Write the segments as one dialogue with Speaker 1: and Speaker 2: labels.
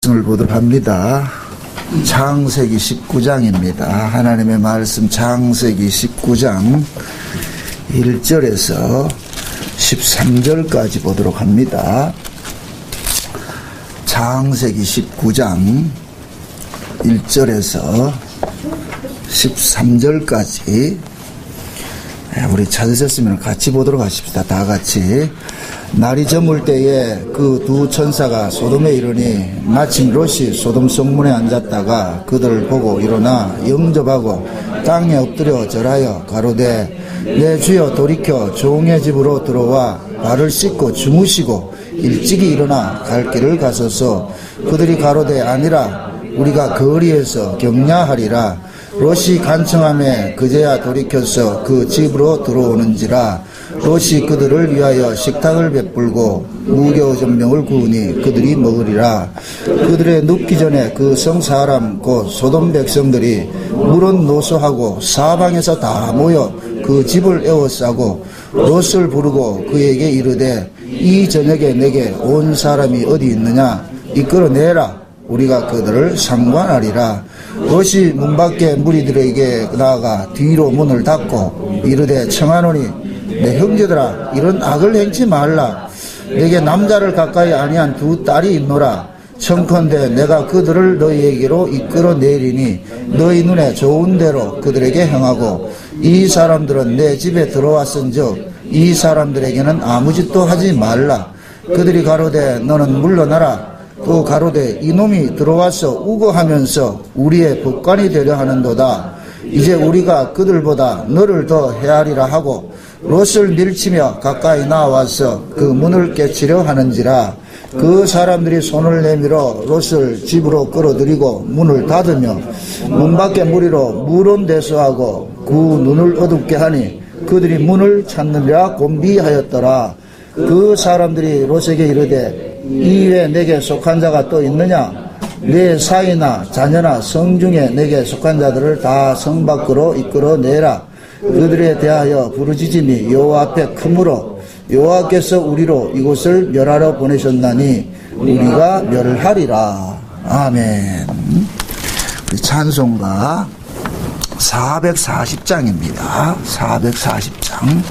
Speaker 1: 말씀을 보도록 합니다. 창세기 19장입니다. 하나님의 말씀 창세기 19장 1절에서 13절까지 보도록 합니다. 창세기 19장 1절에서 13절까지 우리 찾으셨으면 같이 보도록 하십시다. 다 같이. 날이 저물 때에 그 두 천사가 소돔에 이르니 마침 롯이 소돔 성문에 앉았다가 그들을 보고 일어나 영접하고 땅에 엎드려 절하여 가로되 내 주여 돌이켜 종의 집으로 들어와 발을 씻고 주무시고 일찍이 일어나 갈 길을 가소서. 그들이 가로되 아니라 우리가 거리에서 격려하리라. 롯이 간청하며 그제야 돌이켜서 그 집으로 들어오는지라. 롯이 그들을 위하여 식탁을 베풀고 무교전병을 구우니 그들이 먹으리라. 그들의 눕기 전에 그 성사람 곧 소돔 백성들이 물은 노소하고 사방에서 다 모여 그 집을 에워싸고 롯을 부르고 그에게 이르되 이 저녁에 내게 온 사람이 어디 있느냐 이끌어내라. 우리가 그들을 상관하리라. 롯이 문 밖에 무리들에게 나아가 뒤로 문을 닫고 이르되 청하노니 내 형제들아 이런 악을 행치 말라. 내게 남자를 가까이 아니한 두 딸이 있노라. 청컨대 내가 그들을 너희에게로 이끌어내리니 너희 눈에 좋은 대로 그들에게 행하고 이 사람들은 내 집에 들어왔은즉 이 사람들에게는 아무 짓도 하지 말라. 그들이 가로되 너는 물러나라. 또 가로되 이놈이 들어와서 우거하면서 우리의 법관이 되려 하는도다. 이제 우리가 그들보다 너를 더 헤아리라 하고 롯을 밀치며 가까이 나와서 그 문을 깨치려 하는지라. 그 사람들이 손을 내밀어 롯을 집으로 끌어들이고 문을 닫으며 문 밖에 무리로 물온대수하고 그 눈을 어둡게 하니 그들이 문을 찾느라 곤비하였더라. 그 사람들이 롯에게 이르되 이외에 내게 속한 자가 또 있느냐? 내 사이나 자녀나 성중에 내게 속한 자들을 다 성 밖으로 이끌어내라. 그들에 대하여 부르짖음이 여호와 앞에 크므로 여호와께서 우리로 이곳을 멸하러 보내셨나니 우리가 멸하리라. 아멘. 우리 찬송가 440장입니다. 440장.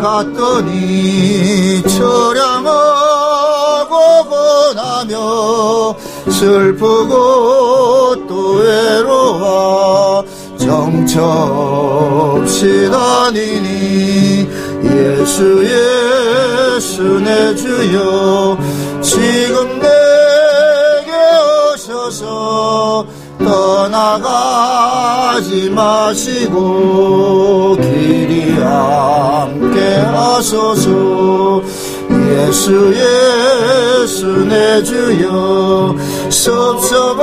Speaker 2: 갔더니 처량하고 고나며 슬프고 또 외로워 정처없이 다니니 예수 예수 내 주여 지금 내게 오셔서 떠나가지 마시고 길이 함께 하소서. 예수 예수 내 주여 섭섭하여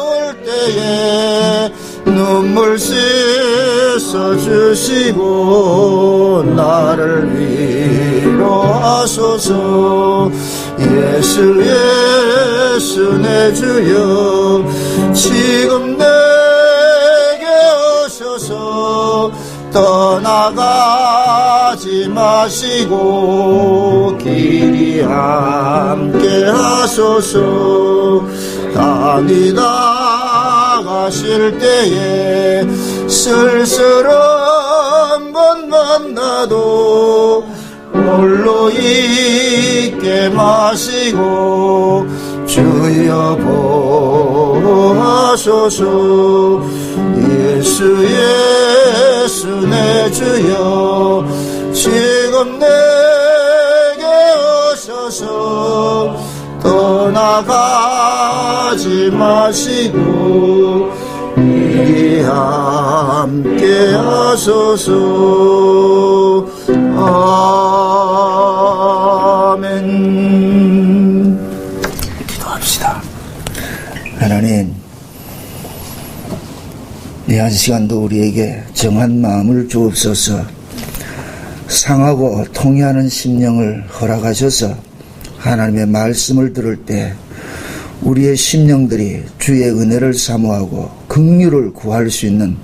Speaker 2: 올 때에 눈물 씻어 주시고 나를 위로하소서. 예수 예수 내 주여 지금 내게 오셔서 떠나가지 마시고 길이 함께 하소서. 다니다 가실 때에 쓸쓸한 것만 나도 홀로 있게 마시고 주여 보호하소서. 예수 예수 내 주여 지금 내게 오셔서 떠나가지 마시고 이리 함께 하소서. 아멘.
Speaker 1: 기도합시다. 하나님, 이 한 시간도 우리에게 정한 마음을 주옵소서. 상하고 통회하는 심령을 허락하셔서 하나님의 말씀을 들을 때 우리의 심령들이 주의 은혜를 사모하고 긍휼을 구할 수 있는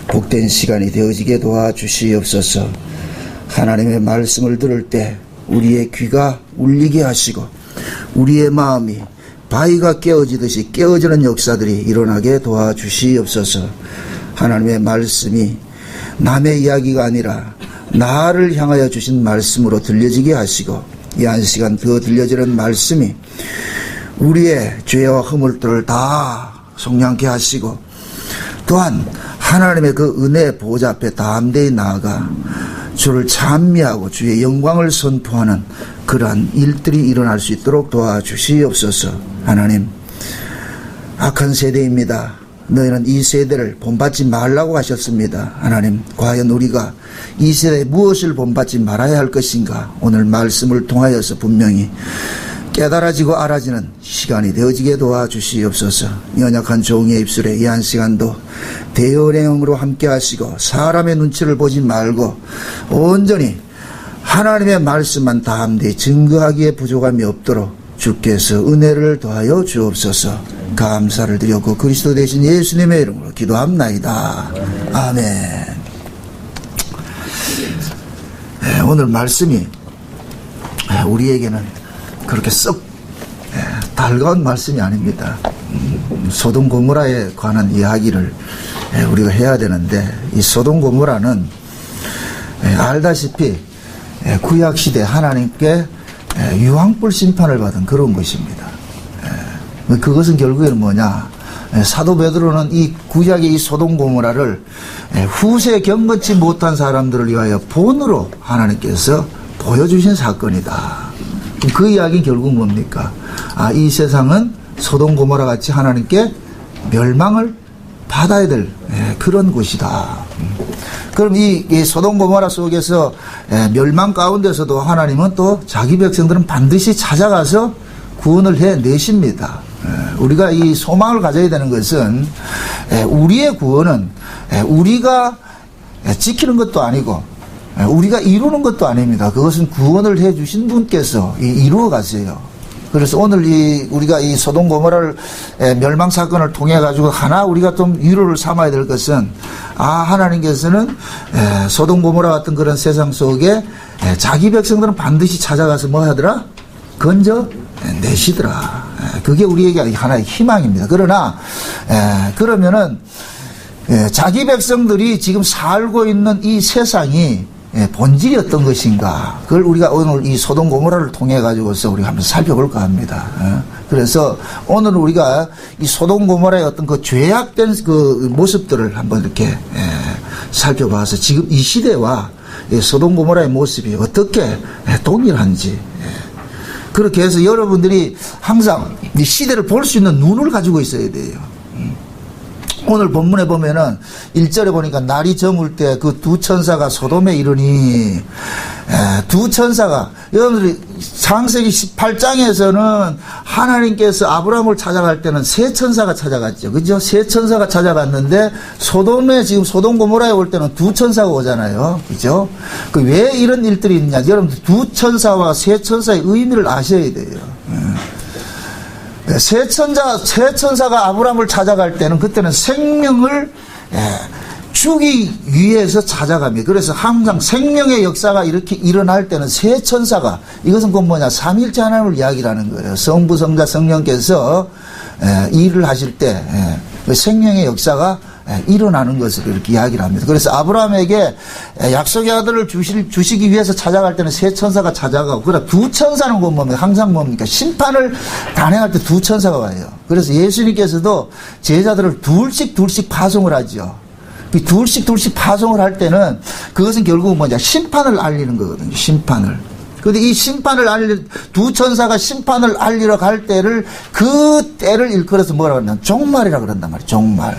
Speaker 1: 복된 시간이 되어지게 도와주시옵소서. 하나님의 말씀을 들을 때 우리의 귀가 울리게 하시고 우리의 마음이 바위가 깨어지듯이 깨어지는 역사들이 일어나게 도와주시옵소서. 하나님의 말씀이 남의 이야기가 아니라 나를 향하여 주신 말씀으로 들려지게 하시고 이 한 시간 더 들려지는 말씀이 우리의 죄와 허물들을 다 속량케 하시고 또한 하나님의 그 은혜 보좌 앞에 담대히 나아가 주를 찬미하고 주의 영광을 선포하는 그러한 일들이 일어날 수 있도록 도와주시옵소서. 하나님, 악한 세대입니다. 너희는 이 세대를 본받지 말라고 하셨습니다. 하나님, 과연 우리가 이 세대에 무엇을 본받지 말아야 할 것인가? 오늘 말씀을 통하여서 분명히 깨달아지고 알아지는 시간이 되어지게 도와주시옵소서. 연약한 종의 입술에 이 한 시간도 대언의 영으로 함께 하시고 사람의 눈치를 보지 말고 온전히 하나님의 말씀만 담대히 증거하기에 부족함이 없도록 주께서 은혜를 더하여 주옵소서. 감사를 드렸고 그리스도 되신 예수님의 이름으로 기도합나이다. 아멘. 오늘 말씀이 우리에게는 그렇게 썩 달가운 말씀이 아닙니다. 소돔 고모라에 관한 이야기를 우리가 해야 되는데 이 소돔 고모라는 알다시피 구약시대 하나님께 유황불 심판을 받은 그런 것입니다. 그것은 결국에는 뭐냐? 사도 베드로는 이 구약의 이 소돔 고모라를 후세에 경건치 못한 사람들을 위하여 본으로 하나님께서 보여주신 사건이다. 그 이야기는 결국 뭡니까? 이 세상은 소돔 고모라 같이 하나님께 멸망을 받아야 될 그런 곳이다. 그럼 이 소돔 고모라 속에서 멸망 가운데서도 하나님은 또 자기 백성들은 반드시 찾아가서 구원을 해내십니다. 우리가 이 소망을 가져야 되는 것은 우리의 구원은 우리가 지키는 것도 아니고 우리가 이루는 것도 아닙니다. 그것은 구원을 해주신 분께서 이루어 가세요. 그래서 오늘 우리가 이 소돔 고모라를 멸망 사건을 통해 가지고 하나 우리가 좀 위로를 삼아야 될 것은 하나님께서는 소돔 고모라 같은 그런 세상 속에 자기 백성들은 반드시 찾아가서 뭐 하더라? 건져 내시더라. 그게 우리에게 하나의 희망입니다. 그러나 그러면은 자기 백성들이 지금 살고 있는 이 세상이 본질이 어떤 것인가? 그걸 우리가 오늘 이 소돔 고모라를 통해 가지고서 우리가 한번 살펴볼까 합니다. 그래서 오늘 우리가 이 소돔 고모라의 어떤 그 죄악된 그 모습들을 한번 이렇게 살펴봐서 지금 이 시대와 소돔 고모라의 모습이 어떻게 동일한지 그렇게 해서 여러분들이 항상 이 시대를 볼 수 있는 눈을 가지고 있어야 돼요. 오늘 본문에 보면은 1절에 보니까 날이 저물 때 그 두 천사가 소돔에 이르니 두 천사가 여러분들이 창세기 18장에서는 하나님께서 아브라함을 찾아갈 때는 세 천사가 찾아갔죠. 그죠? 세 천사가 찾아갔는데 소돔에 지금 소돔 고모라에 올 때는 두 천사가 오잖아요. 그죠? 그 왜 이런 일들이 있느냐? 여러분들 두 천사와 세 천사의 의미를 아셔야 돼요. 세 천사가 아브라함을 찾아갈 때는 그때는 생명을 주기 위해서 찾아갑니다. 그래서 항상 생명의 역사가 이렇게 일어날 때는 세 천사가 이것은 곧 뭐냐? 삼일째 하나님을 이야기하는 거예요. 성부, 성자, 성령께서 일을 하실 때 생명의 역사가 일어나는 것을 이렇게 이야기를 합니다. 그래서 아브라함에게 약속의 아들을 주시기 위해서 찾아갈 때는 세 천사가 찾아가고, 그러나 두 천사는 뭡니까? 항상 뭡니까? 심판을 단행할 때 두 천사가 와요. 그래서 예수님께서도 제자들을 둘씩 파송을 하죠. 이 둘씩 파송을 할 때는 그것은 결국은 뭐냐? 심판을 알리는 거거든요. 심판을. 근데 이 심판을 두 천사가 심판을 알리러 갈 때를, 그 때를 일컬어서 뭐라고 하냐면 종말이라고 그런단 말이에요. 종말.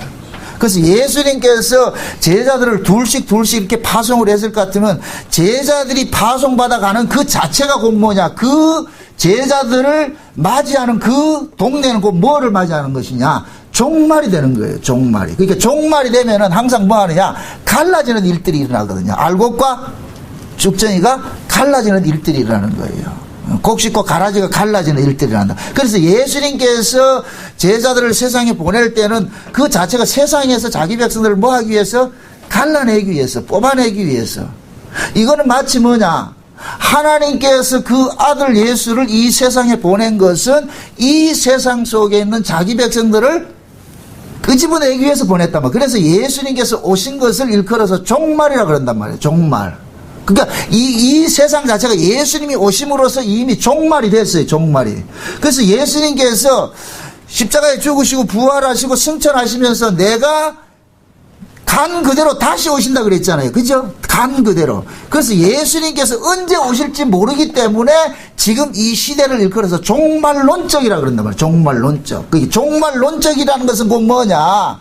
Speaker 1: 그래서 예수님께서 제자들을 둘씩 이렇게 파송을 했을 것 같으면 제자들이 파송받아가는 그 자체가 곧 뭐냐? 그 제자들을 맞이하는 그 동네는 곧 뭐를 맞이하는 것이냐? 종말이 되는 거예요. 종말이. 그러니까 종말이 되면은 항상 뭐 하느냐? 갈라지는 일들이 일어나거든요. 알곡과 쭉정이가 갈라지는 일들이 일어나는 거예요. 곡식과 가라지가 갈라지는 일들이 일어난다. 그래서 예수님께서 제자들을 세상에 보낼 때는 그 자체가 세상에서 자기 백성들을 뭐 하기 위해서? 갈라내기 위해서, 뽑아내기 위해서. 이거는 마치 뭐냐? 하나님께서 그 아들 예수를 이 세상에 보낸 것은 이 세상 속에 있는 자기 백성들을 끄집어내기 위해서 보냈단 말이에요. 그래서 예수님께서 오신 것을 일컬어서 종말이라 그런단 말이에요. 종말. 그러니까 이 세상 자체가 예수님이 오심으로써 이미 종말이 됐어요. 종말이. 그래서 예수님께서 십자가에 죽으시고 부활하시고 승천하시면서 내가 간 그대로 다시 오신다 그랬잖아요. 그죠? 간 그대로. 그래서 예수님께서 언제 오실지 모르기 때문에 지금 이 시대를 일컬어서 종말론적이라 그런단 말이에요. 종말론적. 그 종말론적이라는 것은 곧 뭐냐?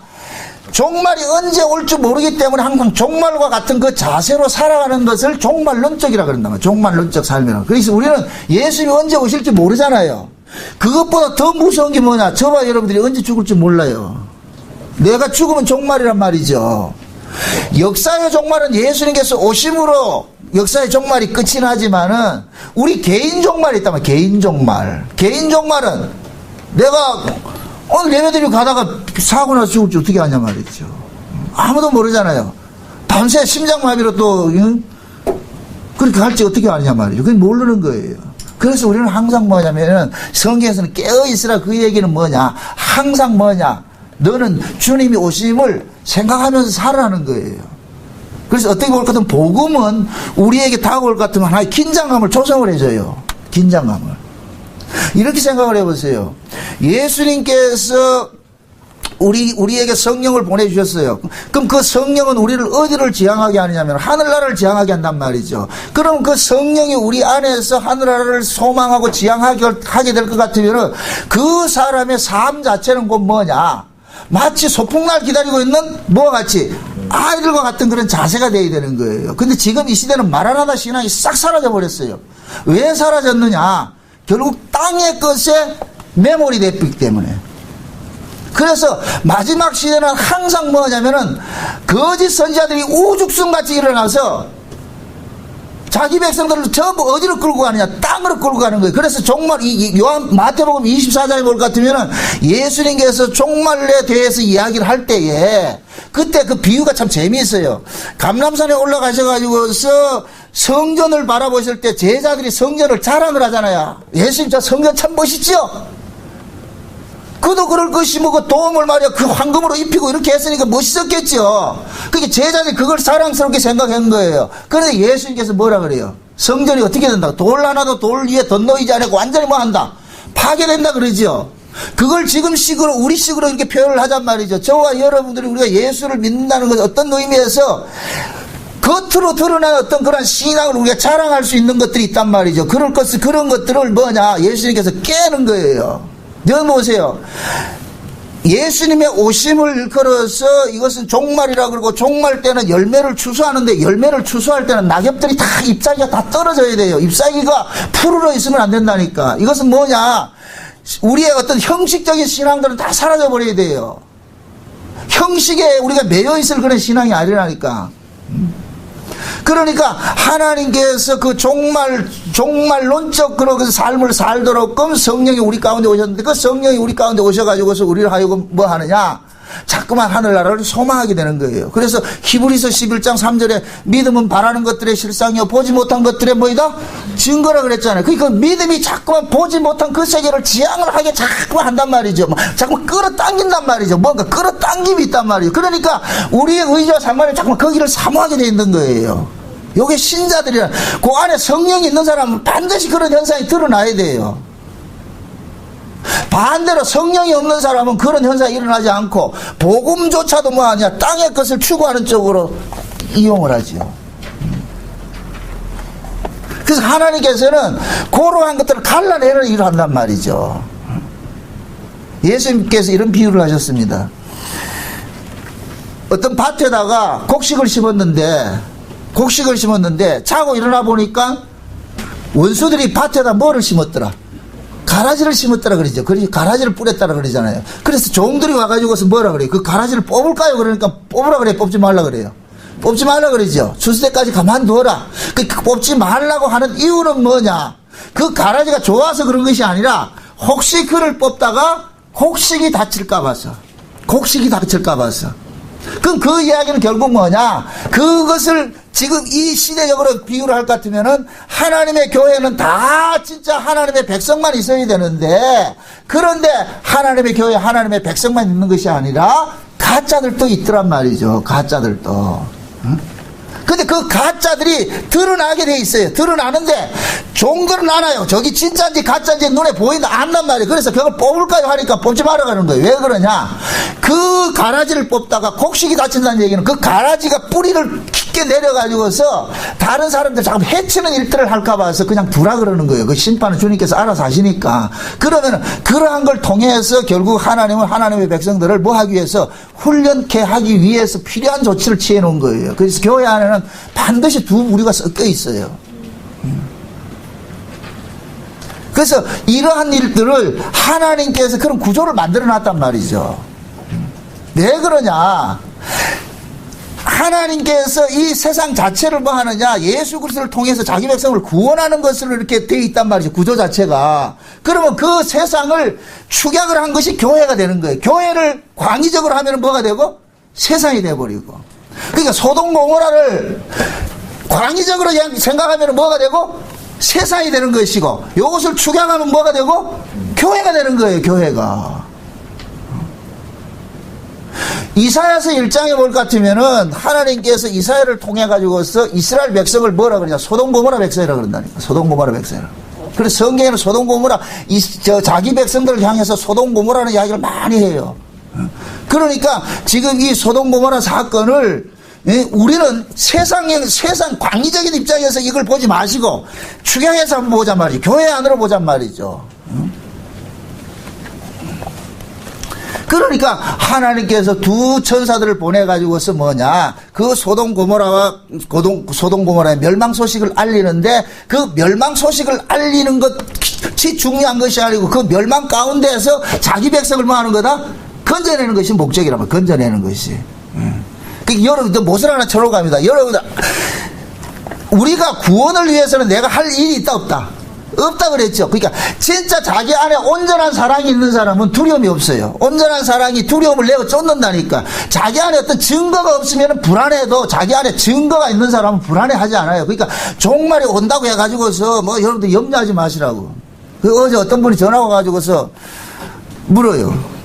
Speaker 1: 종말이 언제 올지 모르기 때문에 항상 종말과 같은 그 자세로 살아가는 것을 종말론적이라 그런단 말이에요. 종말론적 삶이라고. 그래서 우리는 예수님이 언제 오실지 모르잖아요. 그것보다 더 무서운 게 뭐냐? 저와 여러분들이 언제 죽을지 몰라요. 내가 죽으면 종말이란 말이죠. 역사의 종말은 예수님께서 오심으로 역사의 종말이 끝이 나지만은 우리 개인 종말이 있다면 개인 종말. 개인 종말은 내가 오늘 예배드리고 가다가 사고 나서 죽을지 어떻게 아냐 말이죠. 아무도 모르잖아요. 밤새 심장마비로 또 그렇게 갈지 어떻게 아냐 말이죠. 그건 모르는 거예요. 그래서 우리는 항상 뭐냐면은 성경에서는 깨어있으라 그 얘기는 뭐냐. 항상 뭐냐. 너는 주님이 오심을 생각하면서 살아라는 거예요. 그래서 어떻게 볼 것 같으면 복음은 우리에게 다가올 것 같으면 하나의 긴장감을 조성을 해줘요. 긴장감을. 이렇게 생각을 해보세요. 예수님께서 우리에게 성령을 보내주셨어요. 그럼 그 성령은 우리를 어디를 지향하게 하느냐면 하늘나라를 지향하게 한단 말이죠. 그럼 그 성령이 우리 안에서 하늘나라를 소망하고 지향하게 될 것 같으면 그 사람의 삶 자체는 곧 뭐냐? 마치 소풍날 기다리고 있는 뭐와 같이 아이들과 같은 그런 자세가 되어야 되는 거예요. 근데 지금 이 시대는 말 안 하다 신앙이 싹 사라져 버렸어요. 왜 사라졌느냐? 결국 땅의 것에 매몰이 됐기 때문에. 그래서 마지막 시대는 항상 뭐냐면은 거짓 선지자들이 우죽순같이 일어나서 자기 백성들을 전부 어디로 끌고 가느냐? 땅으로 끌고 가는 거예요. 그래서 종말, 요한 마태복음 24장에 볼 것 같으면은 예수님께서 종말에 대해서 이야기를 할 때에 그때 그 비유가 참 재미있어요. 감람산에 올라가셔가지고서 성전을 바라보실 때 제자들이 성전을 자랑을 하잖아요. 예수님 저 성전 참 멋있죠? 그도 그럴 것이 뭐 그 도움을 말이야 그 황금으로 입히고 이렇게 했으니까 멋있었겠죠. 그게 제자들이 그걸 사랑스럽게 생각한 거예요. 그런데 예수님께서 뭐라 그래요? 성전이 어떻게 된다? 돌 하나도 돌 위에 덧놓이지 않고 완전히 뭐 한다? 파괴된다 그러죠. 그걸 지금 식으로 우리 식으로 이렇게 표현을 하잔 말이죠. 저와 여러분들이 우리가 예수를 믿는다는 것은 어떤 의미에서 겉으로 드러난 어떤 그런 신앙을 우리가 자랑할 수 있는 것들이 있단 말이죠. 그런 것들을 뭐냐? 예수님께서 깨는 거예요. 여러분 보세요. 예수님의 오심을 일컬어서 이것은 종말이라 그러고 종말 때는 열매를 추수하는데 열매를 추수할 때는 낙엽들이 다 잎사귀가 다 떨어져야 돼요. 잎사귀가 푸르러 있으면 안 된다니까. 이것은 뭐냐? 우리의 어떤 형식적인 신앙들은 다 사라져 버려야 돼요. 형식에 우리가 매여 있을 그런 신앙이 아니라니까. 그러니까 하나님께서 그 종말론적 그런 삶을 살도록끔 성령이 우리 가운데 오셨는데 그 성령이 우리 가운데 오셔가지고서 우리를 하여금 뭐 하느냐? 자꾸만 하늘나라를 소망하게 되는 거예요. 그래서 히브리서 11장 3절에 믿음은 바라는 것들의 실상이요 보지 못한 것들의 뭐이다? 증거라 그랬잖아요. 그러니까 믿음이 자꾸만 보지 못한 그 세계를 지향을 하게 자꾸만 한단 말이죠. 자꾸만 끌어당긴단 말이죠. 뭔가 끌어당김이 있단 말이에요. 그러니까 우리의 의지와 상관이 자꾸만 거기를 사모하게 돼 있는 거예요. 요게 신자들이라 그 안에 성령이 있는 사람은 반드시 그런 현상이 드러나야 돼요. 반대로 성령이 없는 사람은 그런 현상이 일어나지 않고 복음조차도 뭐하냐 땅의 것을 추구하는 쪽으로 이용을 하죠. 그래서 하나님께서는 그러한 것들을 갈라내는 일을 한단 말이죠. 예수님께서 이런 비유를 하셨습니다. 어떤 밭에다가 곡식을 심었는데 자고 일어나 보니까 원수들이 밭에다 뭐를 심었더라? 가라지를 심었더라 그러죠. 그래서 가라지를 뿌렸다라 그러잖아요. 그래서 종들이 와가지고서 뭐라 그래요? 그 가라지를 뽑을까요? 그러니까 뽑으라 그래요? 뽑지 말라 그래요? 뽑지 말라 그러죠. 추수 때까지 가만두어라. 그 뽑지 말라고 하는 이유는 뭐냐? 그 가라지가 좋아서 그런 것이 아니라 혹시 그를 뽑다가 곡식이 다칠까 봐서. 곡식이 다칠까 봐서. 그럼 그 이야기는 결국 뭐냐? 그것을 지금 이 시대적으로 비유를 할 것 같으면은 하나님의 교회는 다 진짜 하나님의 백성만 있어야 되는데, 그런데 하나님의 교회, 하나님의 백성만 있는 것이 아니라 가짜들도 있더란 말이죠. 가짜들도. 응? 근데 그 가짜들이 드러나게 돼 있어요. 드러나는데 종들은 알아요. 저기 진짜인지 가짜인지 눈에 보인다 안단 말이에요. 그래서 그걸 뽑을까요 하니까 뽑지 말아고 하는 거예요. 왜 그러냐? 그 가라지를 뽑다가 곡식이 다친다는 얘기는 그 가라지가 뿌리를 깊게 내려가지고서 다른 사람들 자꾸 해치는 일들을 할까 봐서 그냥 두라 그러는 거예요. 그 심판은 주님께서 알아서 하시니까. 그러면은 그러한 걸 통해서 결국 하나님은 하나님의 백성들을 뭐 하기 위해서 훈련케 하기 위해서 필요한 조치를 취해 놓은 거예요. 그래서 교회 안에는 반드시 두 무리가 섞여 있어요. 그래서 이러한 일들을 하나님께서 그런 구조를 만들어 놨단 말이죠. 왜 그러냐? 하나님께서 이 세상 자체를 뭐 하느냐? 예수 그리스도를 통해서 자기 백성을 구원하는 것으로 이렇게 되어 있단 말이죠. 구조 자체가. 그러면 그 세상을 축약을 한 것이 교회가 되는 거예요. 교회를 광의적으로 하면 뭐가 되고? 세상이 돼버리고. 그러니까 소돔 고모라를 광의적으로 생각하면 뭐가 되고? 세상이 되는 것이고, 이것을 축약하면 뭐가 되고? 교회가 되는 거예요. 교회가. 이사야서 1장에 볼 것 같으면은 하나님께서 이사야를 통해 가지고서 이스라엘 백성을 뭐라 그러냐? 소돔 고모라 백성이라 그런다니까. 소돔 고모라 백성이라. 그래서 성경에는 소돔 고모라 자기 백성들을 향해서 소돔 고모라는 이야기를 많이 해요. 그러니까 지금 이 소돔 고모라 사건을 우리는 세상 광의적인 입장에서 이걸 보지 마시고 축약해서 한번 보잔 말이죠. 교회 안으로 보잔 말이죠. 그러니까 하나님께서 두 천사들을 보내가지고서 뭐냐, 그 소돔 고모라의 멸망 소식을 알리는데, 그 멸망 소식을 알리는 것이 중요한 것이 아니고 그 멸망 가운데에서 자기 백성을 뭐 하는 거다? 건져내는 것이 목적이란 말이야. 건져내는 것이. 여러분들 못을 하나 쳐놓갑니다. 여러분들, 우리가 구원을 위해서는 내가 할 일이 있다 없다? 없다 그랬죠. 그러니까 진짜 자기 안에 온전한 사랑이 있는 사람은 두려움이 없어요. 온전한 사랑이 두려움을 내어 쫓는다니까. 자기 안에 어떤 증거가 없으면 불안해도 자기 안에 증거가 있는 사람은 불안해하지 않아요. 그러니까 종말이 온다고 해가지고서 뭐 여러분들 염려하지 마시라고. 어제 어떤 분이 전화 와가지고서 물어요.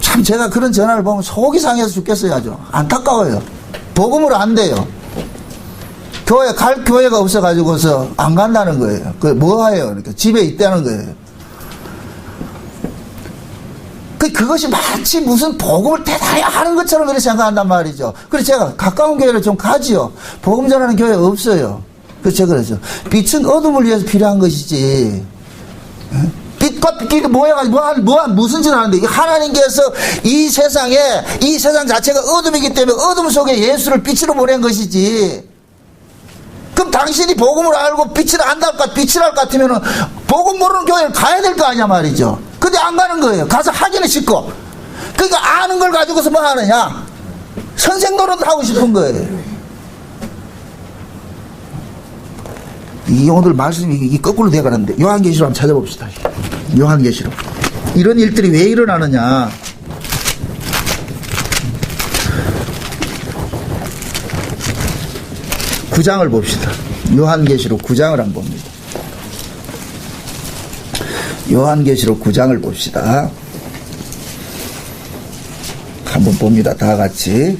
Speaker 1: 참 제가 그런 전화를 보면 속이 상해서 죽겠어요. 아주 안타까워요. 복음으로 안 돼요. 갈 교회가 없어가지고서 안 간다는 거예요. 뭐 해요? 그러니까 집에 있다는 거예요. 그것이 마치 무슨 복음을 대단히 하는 것처럼 그렇게 생각한단 말이죠. 그래서 제가 가까운 교회를 좀 가지요. 복음 전하는 교회 없어요. 그래서 제가 그랬죠. 빛은 어둠을 위해서 필요한 것이지. 빛과 빛이 모여가지고 무슨 짓을 하는데, 하나님께서 이 세상 자체가 어둠이기 때문에 어둠 속에 예수를 빛으로 보낸 것이지. 그럼 당신이 복음을 알고 빛을 할 것 같으면은 복음 모르는 교회를 가야 될 거 아니야 말이죠. 근데 안 가는 거예요. 가서 하기는 쉽고. 그러니까 아는 걸 가지고서 뭐 하느냐? 선생 노릇을 하고 싶은 거예요. 이 오늘 말씀이 거꾸로 돼가는데, 요한계시록 한번 찾아봅시다. 요한계시록. 이런 일들이 왜 일어나느냐? 구장을 봅시다. 요한계시록 9장을 한번 봅니다. 요한계시록 9장을 봅시다. 한번 봅니다. 다 같이.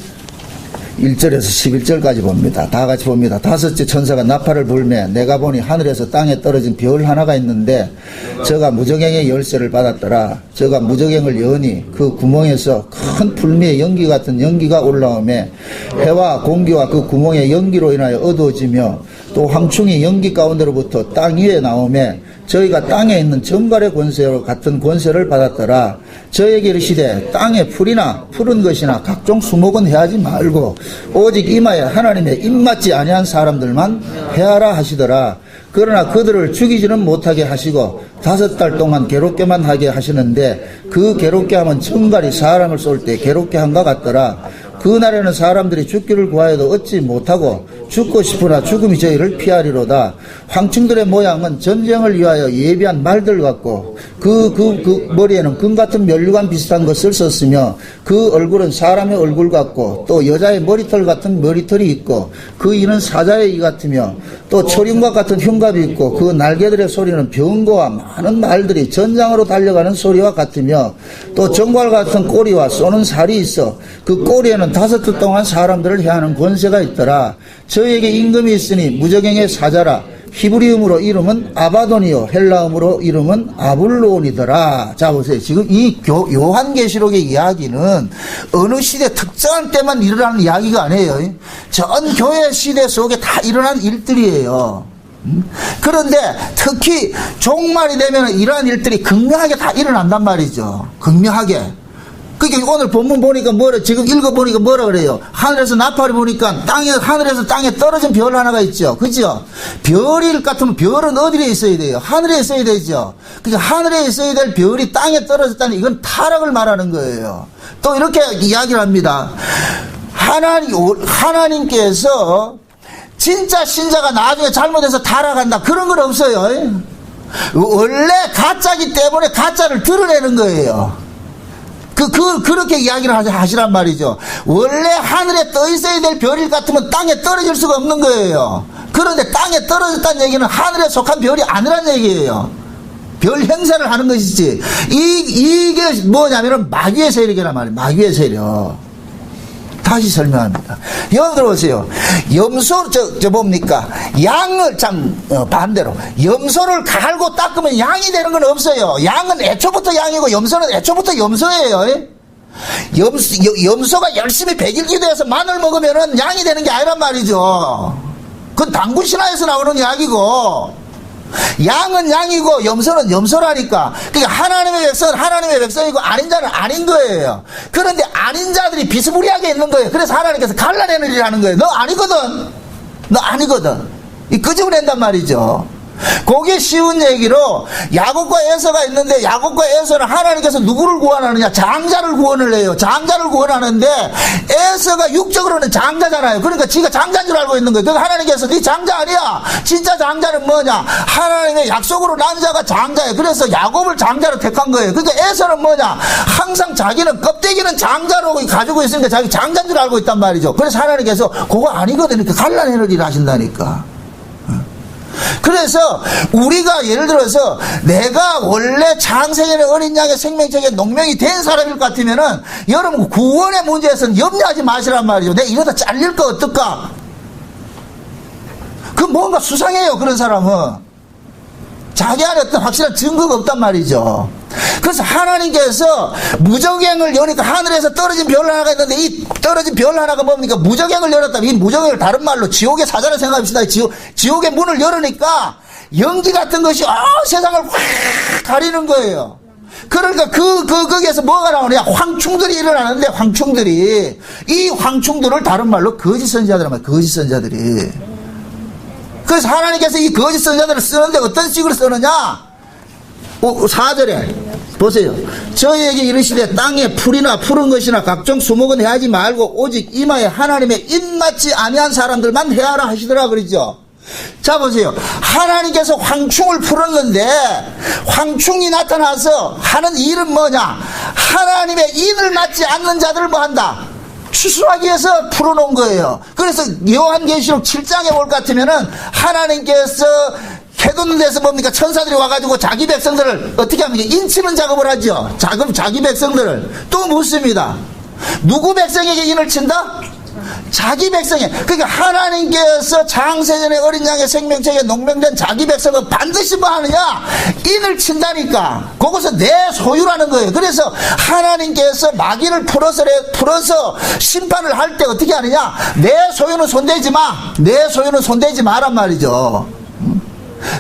Speaker 1: 1절에서 11절까지 봅니다. 다 같이 봅니다. 다섯째 천사가 나팔을 불매 내가 보니 하늘에서 땅에 떨어진 별 하나가 있는데 저가 무저갱의 열쇠를 받았더라. 저가 무저갱을 여니 그 구멍에서 큰 풀미의 연기 같은 연기가 올라오매 해와 공기와 그 구멍의 연기로 인하여 어두워지며 또 황충이 연기 가운데로부터 땅 위에 나오매 저희가 땅에 있는 정갈의 권세로 같은 권세를 받았더라. 저에게 이르시되 땅에 풀이나 푸른 것이나 각종 수목은 해하지 말고 오직 이마에 하나님의 입맞지 아니한 사람들만 해하라 하시더라. 그러나 그들을 죽이지는 못하게 하시고 5달 동안 괴롭게만 하게 하시는데 그 괴롭게 함은 정갈이 사람을 쏠 때 괴롭게 한것 같더라. 그날에는 사람들이 죽기를 구하여도 얻지 못하고 죽고 싶으나 죽음이 저희를 피하리로다. 황충들의 모양은 전쟁을 위하여 예비한 말들 같고 그 머리에는 금 같은 면류관 비슷한 것을 썼으며 그 얼굴은 사람의 얼굴 같고 또 여자의 머리털 같은 머리털이 있고 그 이는 사자의 이 같으며 또 초림과 같은 흉갑이 있고 그 날개들의 소리는 병거와 많은 말들이 전장으로 달려가는 소리와 같으며 또 정갈 같은 꼬리와 쏘는 살이 있어 그 꼬리에는 5트 동안 사람들을 해하는 권세가 있더라. 저에게 임금이 있으니 무저갱의 사자라. 히브리음으로 이름은 아바돈이요 헬라음으로 이름은 아블론이더라. 자 보세요. 지금 이 요한계시록의 이야기는 어느 시대 특정한 때만 일어나는 이야기가 아니에요. 전 교회 시대 속에 다 일어난 일들이에요. 그런데 특히 종말이 되면 이러한 일들이 극명하게 다 일어난단 말이죠. 극명하게. 그러니까 오늘 본문 보니까 지금 읽어보니까 뭐라 그래요? 하늘에서 나팔이 보니까 하늘에서 땅에 떨어진 별 하나가 있죠. 그죠? 별일 같으면 별은 어디에 있어야 돼요? 하늘에 있어야 되죠. 그러니까 하늘에 있어야 될 별이 땅에 떨어졌다는 이건 타락을 말하는 거예요. 또 이렇게 이야기를 합니다. 하나님께서 진짜 신자가 나중에 잘못해서 타락한다. 그런 건 없어요. 원래 가짜기 때문에 가짜를 드러내는 거예요. 그렇게 이야기를 하시란 말이죠. 원래 하늘에 떠 있어야 될 별일 같으면 땅에 떨어질 수가 없는 거예요. 그런데 땅에 떨어졌다는 얘기는 하늘에 속한 별이 아니란 얘기예요. 별 행사를 하는 것이지. 이게 뭐냐면은 마귀의 세력이란 말이에요. 마귀의 세력. 다시 설명합니다. 여러분 보세요. 염소 뭡니까? 양을 반대로 염소를 갈고 닦으면 양이 되는 건 없어요. 양은 애초부터 양이고 염소는 애초부터 염소예요. 염소가 열심히 백일기도해서 마늘 먹으면은 양이 되는 게 아니란 말이죠. 그건 당군 신화에서 나오는 이야기고. 양은 양이고 염소는 염소라니까. 그러니까 하나님의 백성은 하나님의 백성이고 아닌 자는 아닌 거예요. 그런데 아닌 자들이 비스무리하게 있는 거예요. 그래서 하나님께서 갈라내느리라는 거예요. 너 아니거든. 너 아니거든. 이 끄집어낸단 말이죠. 그게 쉬운 얘기로 야곱과 에서가 있는데 야곱과 에서는 하나님께서 누구를 구원하느냐? 장자를 구원을 해요. 장자를 구원하는데 에서가 육적으로는 장자잖아요. 그러니까 지가 장자인 줄 알고 있는 거예요. 그래서 하나님께서 네 장자 아니야. 진짜 장자는 뭐냐? 하나님의 약속으로 난 자가 장자예요. 그래서 야곱을 장자로 택한 거예요. 그러니까 에서는 뭐냐? 항상 자기는 껍데기는 장자로 가지고 있으니까 자기 장자인 줄 알고 있단 말이죠. 그래서 하나님께서 그거 아니거든. 이렇게 갈라내느리라 하신다니까. 그래서 우리가 예를 들어서 내가 원래 창세전의 어린 양의 생명책에 농명이 된 사람일 것 같으면은 여러분 구원의 문제에서는 염려하지 마시란 말이죠. 내가 이러다 잘릴 거 어떨까? 그 뭔가 수상해요. 그런 사람은 자기 안에 어떤 확실한 증거가 없단 말이죠. 그래서 하나님께서 무저갱을 여니까 하늘에서 떨어진 별 하나가 있는데 이 떨어진 별 하나가 뭡니까? 무저갱을 열었다면 이 무저갱을 다른 말로 지옥의 사자를 생각합시다. 지옥의 문을 열으니까 연기 같은 것이 세상을 확 가리는 거예요. 그러니까 거기에서 뭐가 나오느냐? 황충들이 일어나는데 황충들이 이 황충들을 다른 말로 거짓 선지자들이란 말이에요. 거짓 선지자들이. 그래서 하나님께서 이 거짓 선지자들을 쓰는데 어떤 식으로 쓰느냐? 4절에 보세요. 저희에게 이르시되 땅에 풀이나 푸른 것이나 각종 수목은 해하지 말고 오직 이마에 하나님의 입맞지 아니한 사람들만 해하라 하시더라 그러죠. 자 보세요. 하나님께서 황충을 풀었는데 황충이 나타나서 하는 일은 뭐냐? 하나님의 인을 맞지 않는 자들을 뭐 한다? 추수하기 위해서 풀어놓은 거예요. 그래서 요한계시록 7장에 볼 것 같으면은 하나님께서 해놓는 데서 뭡니까? 천사들이 와가지고 자기 백성들을 어떻게 합니까? 인치는 작업을 하죠. 자기 백성들을 또 묻습니다. 누구 백성에게 인을 친다? 자기 백성에. 그러니까 하나님께서 창세전의 어린 양의 생명책에 농명된 자기 백성은 반드시 뭐 하느냐? 인을 친다니까. 그것은 내 소유라는 거예요. 그래서 하나님께서 마귀를 풀어서 심판을 할 때 어떻게 하느냐? 내 소유는 손대지 마. 내 소유는 손대지 마란 말이죠.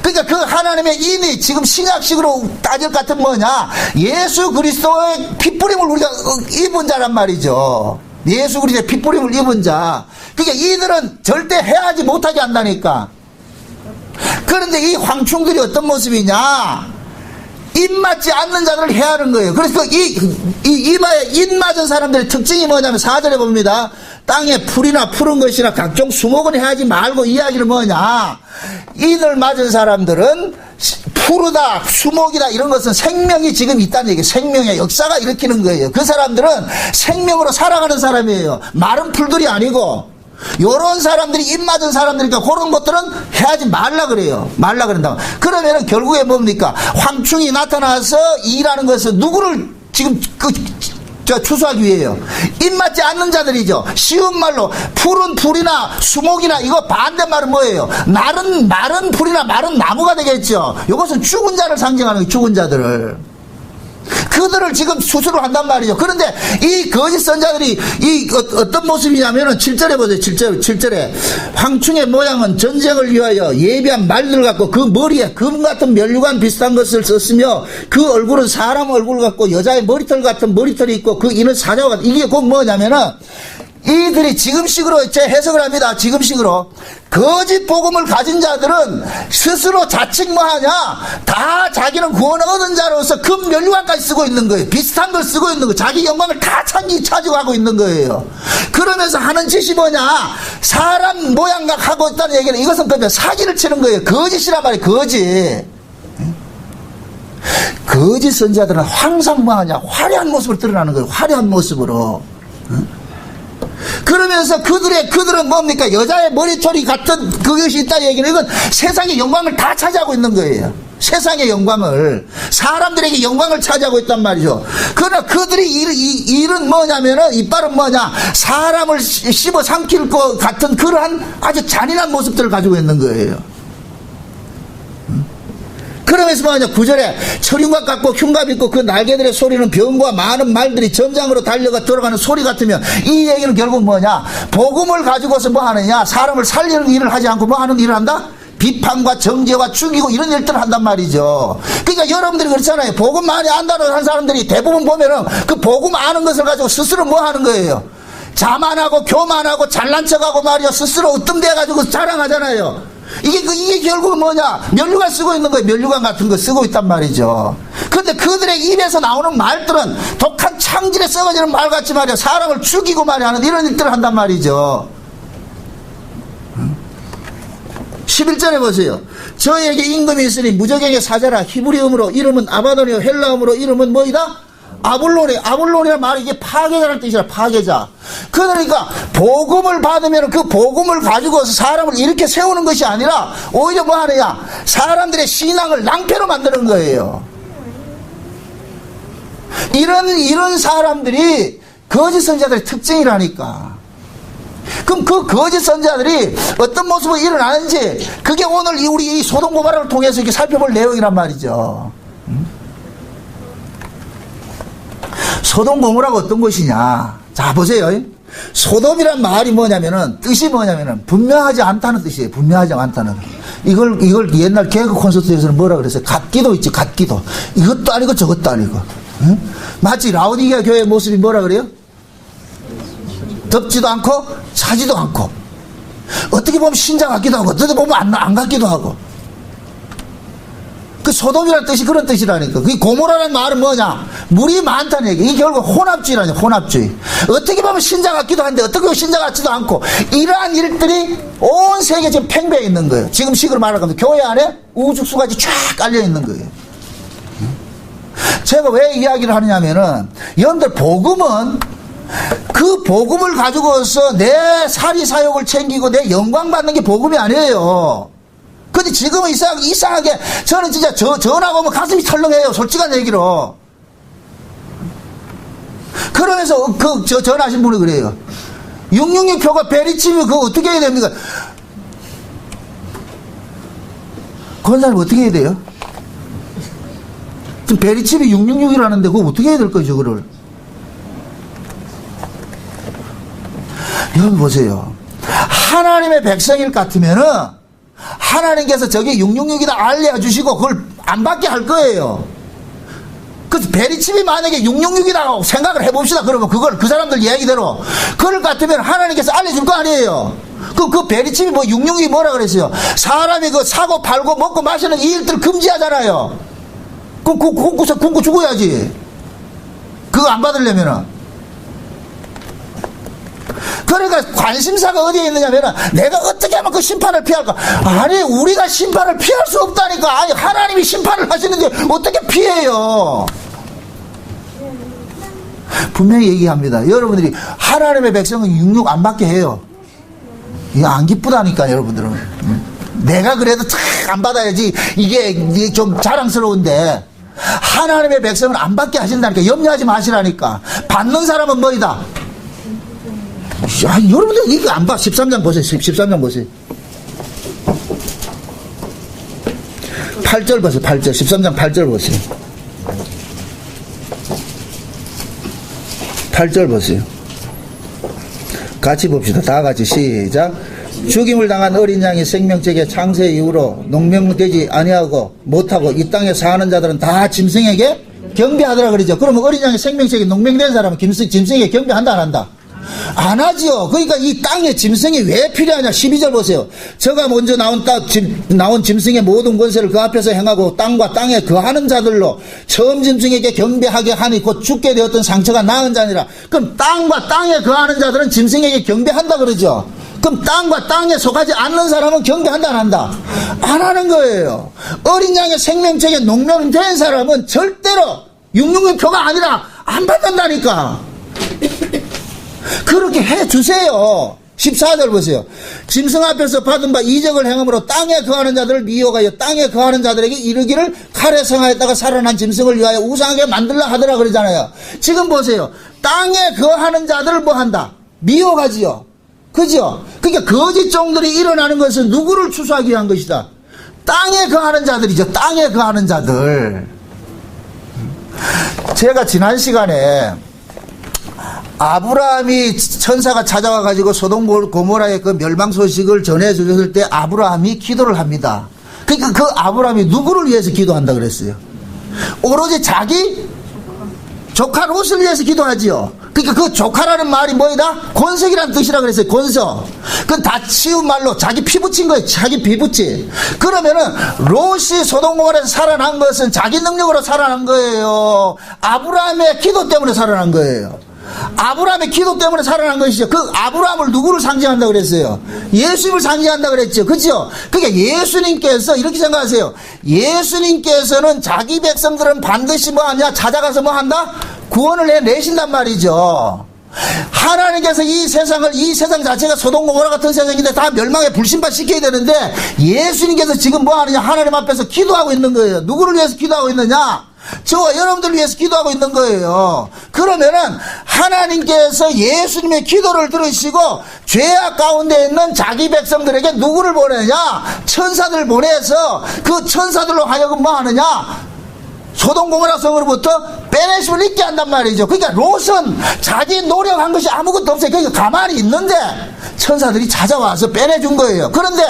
Speaker 1: 그러니까 그 하나님의 인이 지금 신약식으로 따질 것 같은 뭐냐? 예수 그리스도의 핏부림을 우리가 입은 자란 말이죠. 예수 그리스도의 핏부림을 입은 자. 그러니까 이들은 절대 해하지 못하게 한다니까. 그런데 이 황충들이 어떤 모습이냐? 입맞지 않는 자들을 해하는 거예요. 그래서 이마에 입맞은 사람들의 특징이 뭐냐면 4절에 봅니다. 땅에 풀이나 푸른 것이나 각종 수목은 해하지 말고 이야기는 뭐냐. 이들 맞은 사람들은 푸르다 수목이다 이런 것은 생명이 지금 있다는 얘기예요. 생명의 역사가 일으키는 거예요. 그 사람들은 생명으로 살아가는 사람이에요. 마른 풀들이 아니고. 요런 사람들이 입맞은 사람들이니까 그런 것들은 해하지 말라 그래요. 말라 그런다고. 그러면은 결국에 뭡니까? 황충이 나타나서 일하는 것은 누구를 지금 추수하기 위해요. 입맞지 않는 자들이죠. 쉬운 말로 푸른 풀이나 수목이나 이거 반대말은 뭐예요? 마른 풀이나 마른 나무가 되겠죠. 이것은 죽은 자를 상징하는 거예요. 죽은 자들을. 그들을 지금 수술을 한단 말이죠. 그런데 이 거짓 선자들이 어떤 모습이냐면은 7절에 보세요. 7절에 황충의 모양은 전쟁을 위하여 예비한 말들 같고 그 머리에 금 같은 면류관 비슷한 것을 썼으며 그 얼굴은 사람 얼굴 같고 여자의 머리털 같은 머리털이 있고 그 이는 사자와 같은. 이게 곧 뭐냐면은 이들이 지금식으로 제 해석을 합니다. 지금식으로 거짓 복음을 가진 자들은 스스로 자칭 뭐하냐, 다 자기는 구원을 얻은 자로서 금 면류관까지 쓰고 있는 거예요. 비슷한 걸 쓰고 있는 거예요. 자기 영광을 다 차지하고 있는 거예요. 그러면서 하는 짓이 뭐냐, 사람 모양각 하고 있다는 얘기는 이것은 그러면 사기를 치는 거예요. 거짓이란 말이에요. 거짓 선자들은 항상 뭐하냐, 화려한 모습을 드러나는 거예요. 화려한 모습으로. 그러면서 그들은 뭡니까? 여자의 머리털이 같은 그것이 있다 얘기는 이건 세상의 영광을 다 차지하고 있는 거예요. 세상의 영광을, 사람들에게 영광을 차지하고 있단 말이죠. 그러나 그들이 일은 뭐냐면은, 이빨은 뭐냐, 사람을 씹어 삼킬 것 같은 그러한 아주 잔인한 모습들을 가지고 있는 거예요. 그러면서 뭐하냐, 9절에 철윤각 같고 흉갑 있고 그 날개들의 소리는 병과 많은 말들이 전장으로 달려가 들어가는 소리 같으면, 이 얘기는 결국 뭐냐, 복음을 가지고서 뭐 하느냐, 사람을 살리는 일을 하지 않고 뭐 하는 일을 한다? 비판과 정죄와 죽이고 이런 일들을 한단 말이죠. 그러니까 여러분들이 그렇잖아요. 복음 많이 안다는 한 사람들이 대부분 보면은 그 복음 아는 것을 가지고 스스로 뭐 하는 거예요? 자만하고 교만하고 잘난 척하고 말이야, 스스로 으뜸대 가지고 자랑하잖아요. 이게 결국은 뭐냐, 면류관 쓰고 있는 거예요. 면류관 같은 거 쓰고 있단 말이죠. 그런데 그들의 입에서 나오는 말들은 독한 창질에 썩어지는 말같이 말이야, 사람을 죽이고 말이야 하는 이런 일들을 한단 말이죠. 11절에 보세요. 저에게 임금이 있으니 무적행의 사자라. 히브리음으로 이름은 아바돈이요 헬라음으로 이름은 뭐이다? 아볼론이란 말이 이게 파괴자라는 뜻이라. 파괴자. 그러니까 복음을 받으면 그 복음을 가지고서 사람을 이렇게 세우는 것이 아니라 오히려 뭐 하느냐, 사람들의 신앙을 낭패로 만드는 거예요. 이런 사람들이 거짓 선자들의 특징이라니까. 그럼 그 거짓 선자들이 어떤 모습으로 일어나는지, 그게 오늘 우리 이 소돔 고모라를 통해서 이렇게 살펴볼 내용이란 말이죠. 소돔 고모라가 어떤 곳이냐. 자, 보세요. 소돔이란 말이 뭐냐면은, 뜻이 뭐냐면은, 분명하지 않다는 뜻이에요. 분명하지 않다는. 이걸 옛날 개그 콘서트에서는 뭐라 그랬어요? 갓기도 있지, 갓기도. 이것도 아니고 저것도 아니고. 응? 마치 라오디게아 교회의 모습이 뭐라 그래요? 덥지도 않고, 차지도 않고. 어떻게 보면 신자 같기도 하고, 어떻게 보면 안 같기도 하고. 그 소돔이라는 뜻이 그런 뜻이라니까. 그 고모라는 말은 뭐냐? 물이 많다는 얘기. 이게 결국 혼합주의라니까, 혼합주의. 어떻게 보면 신자 같기도 한데, 어떻게 보면 신자 같지도 않고, 이러한 일들이 온 세계에 지금 팽배해 있는 거예요. 지금 식으로 말하면 교회 안에 우죽수같이 쫙 깔려 있는 거예요. 제가 왜 이야기를 하느냐면은, 여러분들 복음은 그 복음을 가지고서 내 사리사욕을 챙기고 내 영광 받는 게 복음이 아니에요. 근데 지금은 이상하게 저는 진짜 전화가 오면 가슴이 털렁해요. 솔직한 얘기로. 그러면서 전화하신 분이 그래요. 666표가 베리칩이 그거 어떻게 해야 됩니까? 권사님 어떻게 해야 돼요? 지금 베리칩이 666이라는데 그거 어떻게 해야 될 거죠, 그걸? 여러분 보세요. 하나님의 백성일 같으면은 하나님께서 저게 666이다 알려주시고 그걸 안 받게 할 거예요. 그래서 베리칩이 만약에 666이라고 생각을 해봅시다. 그러면 그걸 그 사람들 이야기대로 그럴 것 같으면 하나님께서 알려줄 거 아니에요. 그 베리칩이 뭐 666이 뭐라 그랬어요? 사람이 그 사고 팔고 먹고 마시는 이 일들 금지하잖아요. 굶고 죽어야지. 그거 안 받으려면은. 그러니까 관심사가 어디에 있느냐면은 내가 어떻게 하면 그 심판을 피할까? 아니, 우리가 심판을 피할 수 없다니까. 아니, 하나님이 심판을 하시는데 어떻게 피해요? 분명히 얘기합니다. 여러분들이 하나님의 백성은 육육 안 받게 해요. 이거 안 기쁘다니까, 여러분들은. 내가 그래도 탁 안 받아야지 이게 좀 자랑스러운데 하나님의 백성은 안 받게 하신다니까. 염려하지 마시라니까. 받는 사람은 뭐이다? 야, 여러분들 이거 안 봐. 13장 보세요. 13장 보세요. 8절 보세요. 8절. 13장 8절 보세요. 8절 보세요. 같이 봅시다. 다 같이 시작. 죽임을 당한 어린 양이 생명책의 창세 이후로 농명되지 아니하고 못하고 이 땅에 사는 자들은 다 짐승에게 경배하더라 그러죠. 그러면 어린 양의 생명책이 농명된 사람은 짐승에게 경배한다 안 한다? 안 하지요. 그러니까 이 땅에 짐승이 왜 필요하냐. 12절 보세요. 저가 먼저 나온 짐승의 모든 권세를 그 앞에서 행하고 땅과 땅에 거하는 자들로 처음 짐승에게 경배하게 하니 곧 죽게 되었던 상처가 나은 자니라. 그럼 땅과 땅에 거하는 자들은 짐승에게 경배한다 그러죠. 그럼 땅과 땅에 속하지 않는 사람은 경배한다 안 한다? 안 하는 거예요. 어린 양의 생명책에 농명된 사람은 절대로 육육표가 아니라 안 받는다니까. 그렇게 해주세요. 14절 보세요. 짐승 앞에서 받은 바 이적을 행함으로 땅에 거하는 자들을 미혹하여 땅에 거하는 자들에게 이르기를 칼에 성하였다가 살아난 짐승을 위하여 우상하게 만들라 하더라 그러잖아요. 지금 보세요. 땅에 거하는 자들을 뭐 한다? 미혹하지요. 그죠? 그러니까 거짓 종들이 일어나는 것은 누구를 추수하기 위한 것이다? 땅에 거하는 자들이죠. 땅에 거하는 자들. 제가 지난 시간에 아브라함이 천사가 찾아와 가지고 소돔 고모라의 그 멸망 소식을 전해 주셨을 때 아브라함이 기도를 합니다. 그러니까 그 아브라함이 누구를 위해서 기도한다 그랬어요? 오로지 자기 조카 롯을 위해서 기도하지요. 그러니까 그 조카라는 말이 뭐이다? 권석이라는 뜻이라 그랬어요. 권석. 그건 다 치운 말로 자기 피 붙인 거예요. 자기 피 붙이. 그러면은 롯이 소돔 고모라에서 살아난 것은 자기 능력으로 살아난 거예요. 아브라함의 기도 때문에 살아난 거예요. 아브라함의 기도 때문에 살아난 것이죠. 그 아브라함을 누구를 상징한다 그랬어요? 예수님을 상징한다 그랬죠. 그죠? 그러니까 예수님께서 이렇게 생각하세요. 예수님께서는 자기 백성들은 반드시 뭐 하냐? 찾아가서 뭐 한다? 구원을 해내신단 말이죠. 하나님께서 이 세상 자체가 소돔 고모라 같은 세상인데 다 멸망에 불신파 시켜야 되는데 예수님께서 지금 뭐 하느냐? 하나님 앞에서 기도하고 있는 거예요. 누구를 위해서 기도하고 있느냐? 저와 여러분들을 위해서 기도하고 있는 거예요. 그러면은 하나님께서 예수님의 기도를 들으시고 죄악 가운데 있는 자기 백성들에게 누구를 보내냐? 천사들을 보내서 그 천사들로 하여금 뭐 하느냐? 소돔 고모라 성으로부터 빼내심을 잊게 한단 말이죠. 그러니까 롯은 자기 노력한 것이 아무것도 없어요. 그러니까 가만히 있는데 천사들이 찾아와서 빼내준 거예요. 그런데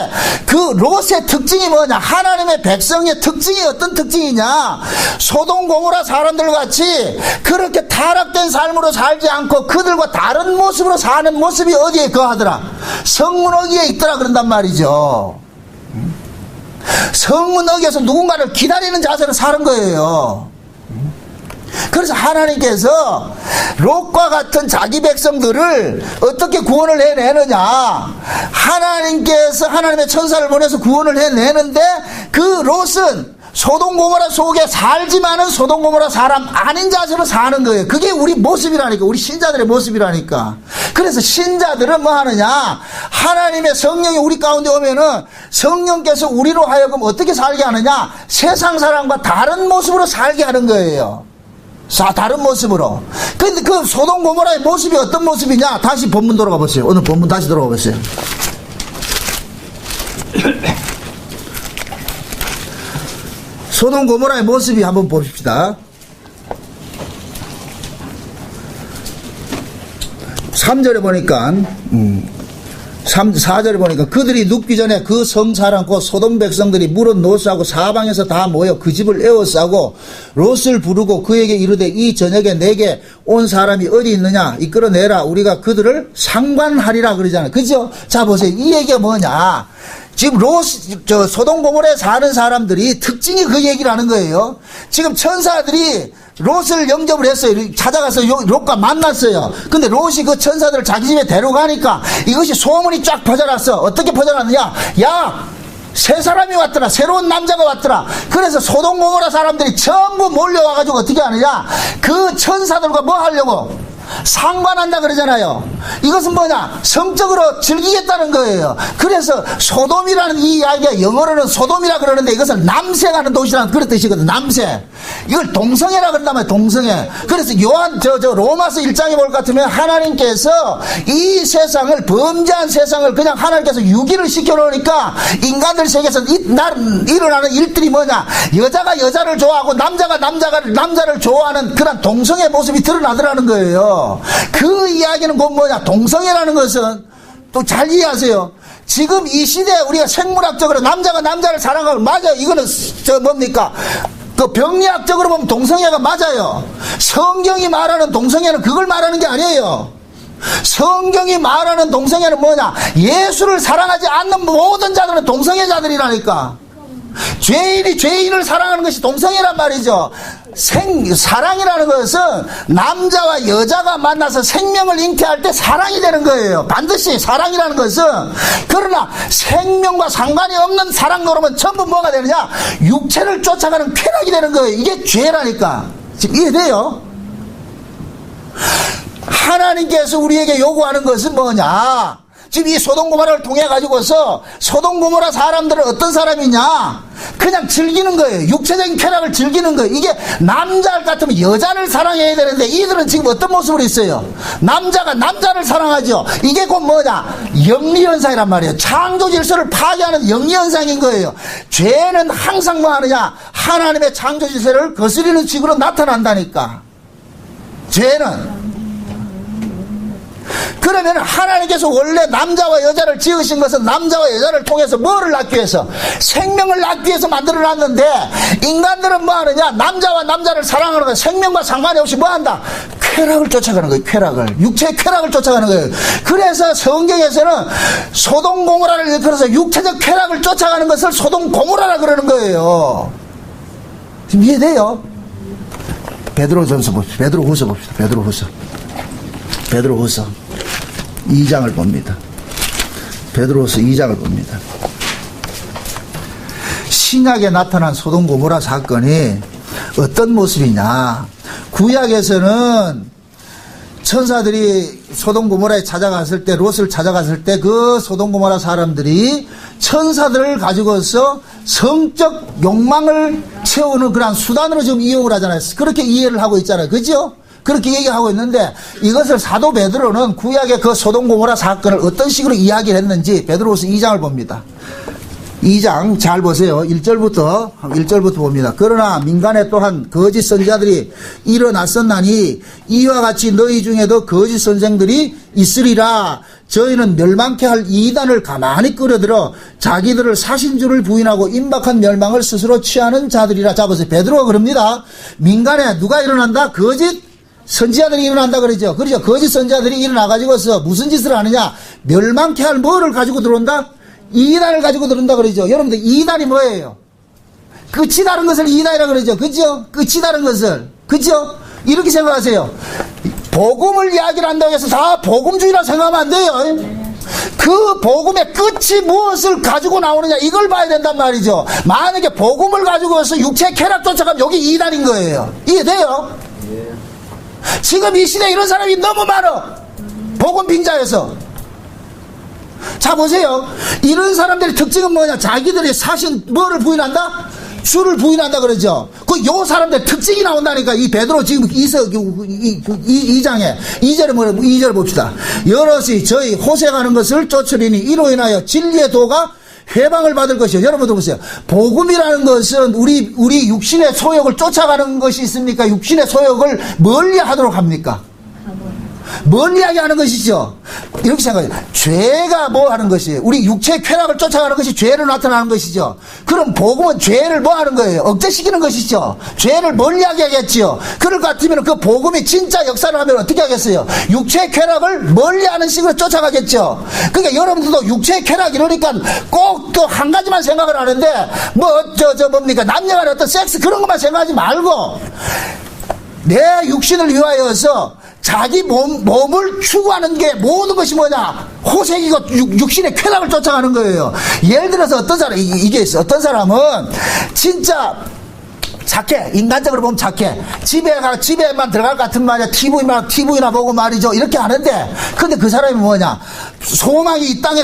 Speaker 1: 그 롯의 특징이 뭐냐? 하나님의 백성의 특징이 어떤 특징이냐? 소돔 고모라 사람들 같이 그렇게 타락된 삶으로 살지 않고 그들과 다른 모습으로 사는 모습이 어디에 거하더라? 성문 어귀에 있더라 그런단 말이죠. 성문 어귀에서 누군가를 기다리는 자세로 사는 거예요. 그래서 하나님께서 롯과 같은 자기 백성들을 어떻게 구원을 해내느냐? 하나님께서 하나님의 천사를 보내서 구원을 해내는데 그 롯은 소돔 고모라 속에 살지만은 소돔 고모라 사람 아닌 자세로 사는 거예요. 그게 우리 모습이라니까. 우리 신자들의 모습이라니까. 그래서 신자들은 뭐 하느냐? 하나님의 성령이 우리 가운데 오면은 성령께서 우리로 하여금 어떻게 살게 하느냐? 세상 사람과 다른 모습으로 살게 하는 거예요. 다른 모습으로. 근데 그 소돔 고모라의 모습이 어떤 모습이냐? 다시 본문 돌아가 보세요. 오늘 본문 다시 돌아가 보세요. 소돔 고모라의 모습이 한번 봅시다. 3절에 보니까 4절에 보니까 그들이 눕기 전에 그 성 사람 곧 소돔 백성들이 물은 노수하고 사방에서 다 모여 그 집을 에워싸고 롯을 부르고 그에게 이르되 이 저녁에 내게 온 사람이 어디 있느냐 이끌어내라 우리가 그들을 상관하리라 그러잖아요. 그죠? 자 보세요. 이 얘기가 뭐냐? 지금 소돔 고모라에 사는 사람들이 특징이 그 얘기를 하는 거예요. 지금 천사들이 롯을 영접을 했어요. 찾아가서 롯과 만났어요. 근데 롯이 그 천사들을 자기 집에 데려가니까 이것이 소문이 쫙 퍼져났어. 어떻게 퍼져났느냐? 야! 새 사람이 왔더라. 새로운 남자가 왔더라. 그래서 소돔 고모라 사람들이 전부 몰려와가지고 어떻게 하느냐? 그 천사들과 뭐 하려고? 상관한다 그러잖아요. 이것은 뭐냐? 성적으로 즐기겠다는 거예요. 그래서 소돔이라는 이 이야기가 영어로는 소돔이라 그러는데 이것을 남색하는 도시라는 그런 뜻이거든. 남색. 이걸 동성애라 그런단 말이에요. 동성애. 그래서 요한 로마서 1장에 볼 것 같으면 하나님께서 이 세상을, 범죄한 세상을 그냥 하나님께서 유기를 시켜놓으니까 인간들 세계에서 일어나는 일들이 뭐냐? 여자가 여자를 좋아하고 남자가 남자를 좋아하는 그런 동성애 모습이 드러나더라는 거예요. 그 이야기는 곧 뭐냐? 동성애라는 것은 또 잘 이해하세요. 지금 이 시대에 우리가 생물학적으로 남자가 남자를 사랑하고 맞아요. 이거는 뭡니까? 그 병리학적으로 보면 동성애가 맞아요. 성경이 말하는 동성애는 그걸 말하는 게 아니에요. 성경이 말하는 동성애는 뭐냐? 예수를 사랑하지 않는 모든 자들은 동성애자들이라니까. 죄인이 죄인을 사랑하는 것이 동성애란 말이죠. 사랑이라는 것은 남자와 여자가 만나서 생명을 잉태할 때 사랑이 되는 거예요. 반드시 사랑이라는 것은. 그러나 생명과 상관이 없는 사랑 노름은 전부 뭐가 되느냐? 육체를 쫓아가는 쾌락이 되는 거예요. 이게 죄라니까. 지금 이해돼요? 하나님께서 우리에게 요구하는 것은 뭐냐? 지금 이 소돔 고모라를 통해 가지고서 소돔 고모라 사람들은 어떤 사람이냐? 그냥 즐기는 거예요. 육체적인 쾌락을 즐기는 거예요. 이게 남자 같으면 여자를 사랑해야 되는데 이들은 지금 어떤 모습으로 있어요? 남자가 남자를 사랑하죠. 이게 곧 뭐냐? 영리현상이란 말이에요. 창조 질서를 파괴하는 영리현상인 거예요. 죄는 항상 뭐 하느냐? 하나님의 창조 질서를 거스리는 식으로 나타난다니까. 죄는. 그러면 하나님께서 원래 남자와 여자를 지으신 것은 남자와 여자를 통해서 뭐를 낳기 위해서? 생명을 낳기 위해서 만들어놨는데 인간들은 뭐 하느냐? 남자와 남자를 사랑하는 거예요. 생명과 상관이 없이 뭐 한다? 쾌락을 쫓아가는 거예요. 쾌락을. 육체의 쾌락을 쫓아가는 거예요. 그래서 성경에서는 소돔 고모라를 일컬어서 육체적 쾌락을 쫓아가는 것을 소돔 고모라라 그러는 거예요. 지금 이해돼요? 베드로전서 봅시다. 베드로후서 봅시다. 베드로후서 2장을 봅니다. 베드로후서 2장을 봅니다. 신약에 나타난 소돔 고모라 사건이 어떤 모습이냐? 구약에서는 천사들이 소돔 고모라에 찾아갔을 때, 롯을 찾아갔을 때 그 소돔 고모라 사람들이 천사들을 가지고서 성적 욕망을 채우는 그런 수단으로 지금 이용을 하잖아요. 그렇게 이해를 하고 있잖아요. 그죠? 그렇게 얘기하고 있는데 이것을 사도 베드로는 구약의 그 소돔 고모라 사건을 어떤 식으로 이야기를 했는지 베드로후서 2장을 봅니다. 2장 잘 보세요. 1절부터 봅니다. 그러나 민간에 또한 거짓 선지자들이 일어났었나니 이와 같이 너희 중에도 거짓 선생들이 있으리라. 저희는 멸망케 할 이단을 가만히 끌어들여 자기들을 사신주를 부인하고 임박한 멸망을 스스로 취하는 자들이라. 자 보세요. 베드로가 그럽니다. 민간에 누가 일어난다? 거짓 선지자들이 일어난다 그러죠. 그렇죠. 거짓 선지자들이 일어나가지고서 무슨 짓을 하느냐? 멸망케 할 뭐를 가지고 들어온다? 이단을 가지고 들어온다 그러죠. 여러분들 이단이 뭐예요? 끝이 다른 것을 이단이라 그러죠. 그죠? 끝이 다른 것을. 그죠? 이렇게 생각하세요. 복음을 이야기를 한다고 해서 다 복음주의라 생각하면 안 돼요. 그 복음의 끝이 무엇을 가지고 나오느냐 이걸 봐야 된단 말이죠. 만약에 복음을 가지고서 육체의 쾌락 쫓아가면 여기 이단인 거예요. 이해돼요? 지금 이 시대에 이런 사람이 너무 많아. 복음 빙자에서. 자 보세요. 이런 사람들의 특징은 뭐냐? 자기들이 사신 뭐를 부인한다? 주를 부인한다 그러죠. 요 사람들 특징이 나온다니까. 이 베드로 지금 이 장에 2절에 뭐래? 2절 봅시다. 여럿이 저희 호색하는 것을 쫓으리니 이로 인하여 진리의 도가 해방을 받을 것이요. 여러분들 보세요. 복음이라는 것은 우리 육신의 소욕을 쫓아가는 것이 있습니까? 육신의 소욕을 멀리 하도록 합니까? 뭘 이야기하는 것이죠? 이렇게 생각해요. 죄가 뭐 하는 것이에요? 우리 육체의 쾌락을 쫓아가는 것이 죄로 나타나는 것이죠. 그럼 복음은 죄를 뭐 하는 거예요? 억제시키는 것이죠. 죄를 뭘 이야기하겠지요? 그럴 것 같으면 그 복음이 진짜 역사를 하면 어떻게 하겠어요? 육체의 쾌락을 멀리하는 식으로 쫓아가겠죠. 그러니까 여러분들도 육체의 쾌락 이러니까 꼭 또 한 가지만 생각을 하는데 뭡니까? 남녀간의 어떤 섹스 그런 것만 생각하지 말고 내 육신을 위하여서 자기 몸을 추구하는 게 모든 것이 뭐냐? 호색이고 육신의 쾌락을 쫓아가는 거예요. 예를 들어서 어떤 사람, 이게 있어. 어떤 사람은 진짜 착해. 인간적으로 보면 착해. 집에만 들어갈 것 같은 말이야. TV나 보고 말이죠. 이렇게 하는데, 근데 그 사람이 뭐냐? 소망이 이 땅에,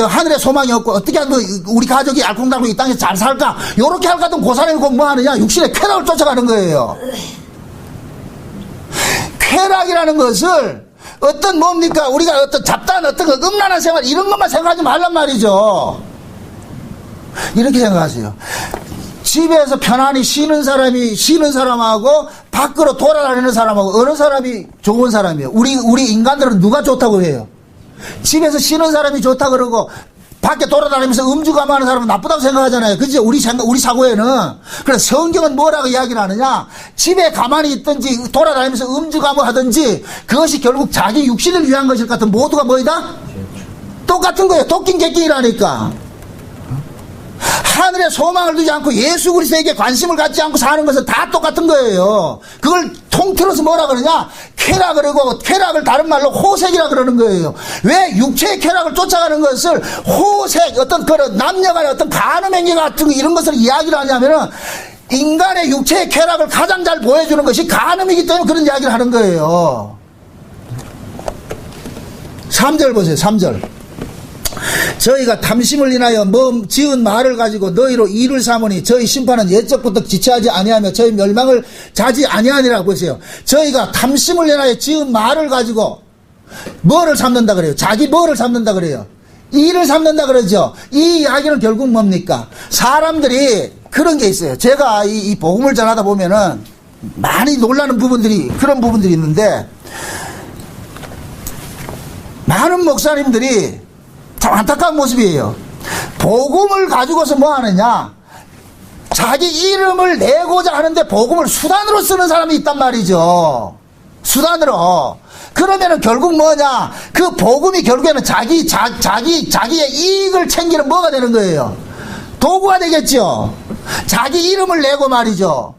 Speaker 1: 하늘에 소망이 없고, 어떻게 하면 우리 가족이 알콩달콩 이 땅에서 잘 살까? 요렇게 할 것 같은 그 사람이 뭐 하느냐? 육신의 쾌락을 쫓아가는 거예요. 쾌락이라는 것을 어떤 뭡니까? 우리가 어떤 잡다한 어떤 그 음란한 생활 이런 것만 생각하지 말란 말이죠. 이렇게 생각하세요. 집에서 편안히 쉬는 사람하고 밖으로 돌아다니는 사람하고 어느 사람이 좋은 사람이에요? 우리 인간들은 누가 좋다고 해요? 집에서 쉬는 사람이 좋다 그러고 밖에 돌아다니면서 음주 감하는 사람은 나쁘다고 생각하잖아요. 그죠? 우리 사고에는. 그래서 성경은 뭐라고 이야기를 하느냐? 집에 가만히 있든지 돌아다니면서 음주 감하든지 그것이 결국 자기 육신을 위한 것일 것 같은 모두가 뭐이다? 똑같은 거예요. 도끼 객끼라니까. 하늘에 소망을 두지 않고 예수 그리스도에게 관심을 갖지 않고 사는 것은 다 똑같은 거예요. 그걸 통틀어서 뭐라 그러냐? 쾌락 그러고 쾌락을 다른 말로 호색이라 그러는 거예요. 왜 육체의 쾌락을 쫓아가는 것을 호색 어떤 그런 남녀간의 어떤 간음 행위 같은 이런 것을 이야기를 하냐면은 인간의 육체의 쾌락을 가장 잘 보여주는 것이 간음이기 때문에 그런 이야기를 하는 거예요. 3절 보세요. 3절. 저희가 탐심을 인하여 지은 말을 가지고 너희로 일을 삼으니 저희 심판은 옛적부터 지체하지 아니하며 저희 멸망을 자지 아니하니라고 보세요. 저희가 탐심을 인하여 지은 말을 가지고 뭐를 삼는다 그래요? 자기 뭐를 삼는다 그래요? 일을 삼는다 그러죠. 이 이야기는 결국 뭡니까? 사람들이 그런 게 있어요. 제가 이 복음을 전하다 보면은 많이 놀라는 부분들이 그런 부분들이 있는데 많은 목사님들이 참 안타까운 모습이에요. 복음을 가지고서 뭐 하느냐? 자기 이름을 내고자 하는데 복음을 수단으로 쓰는 사람이 있단 말이죠. 수단으로. 그러면은 결국 뭐냐? 그 복음이 결국에는 자기의 이익을 챙기는 뭐가 되는 거예요? 도구가 되겠죠. 자기 이름을 내고 말이죠.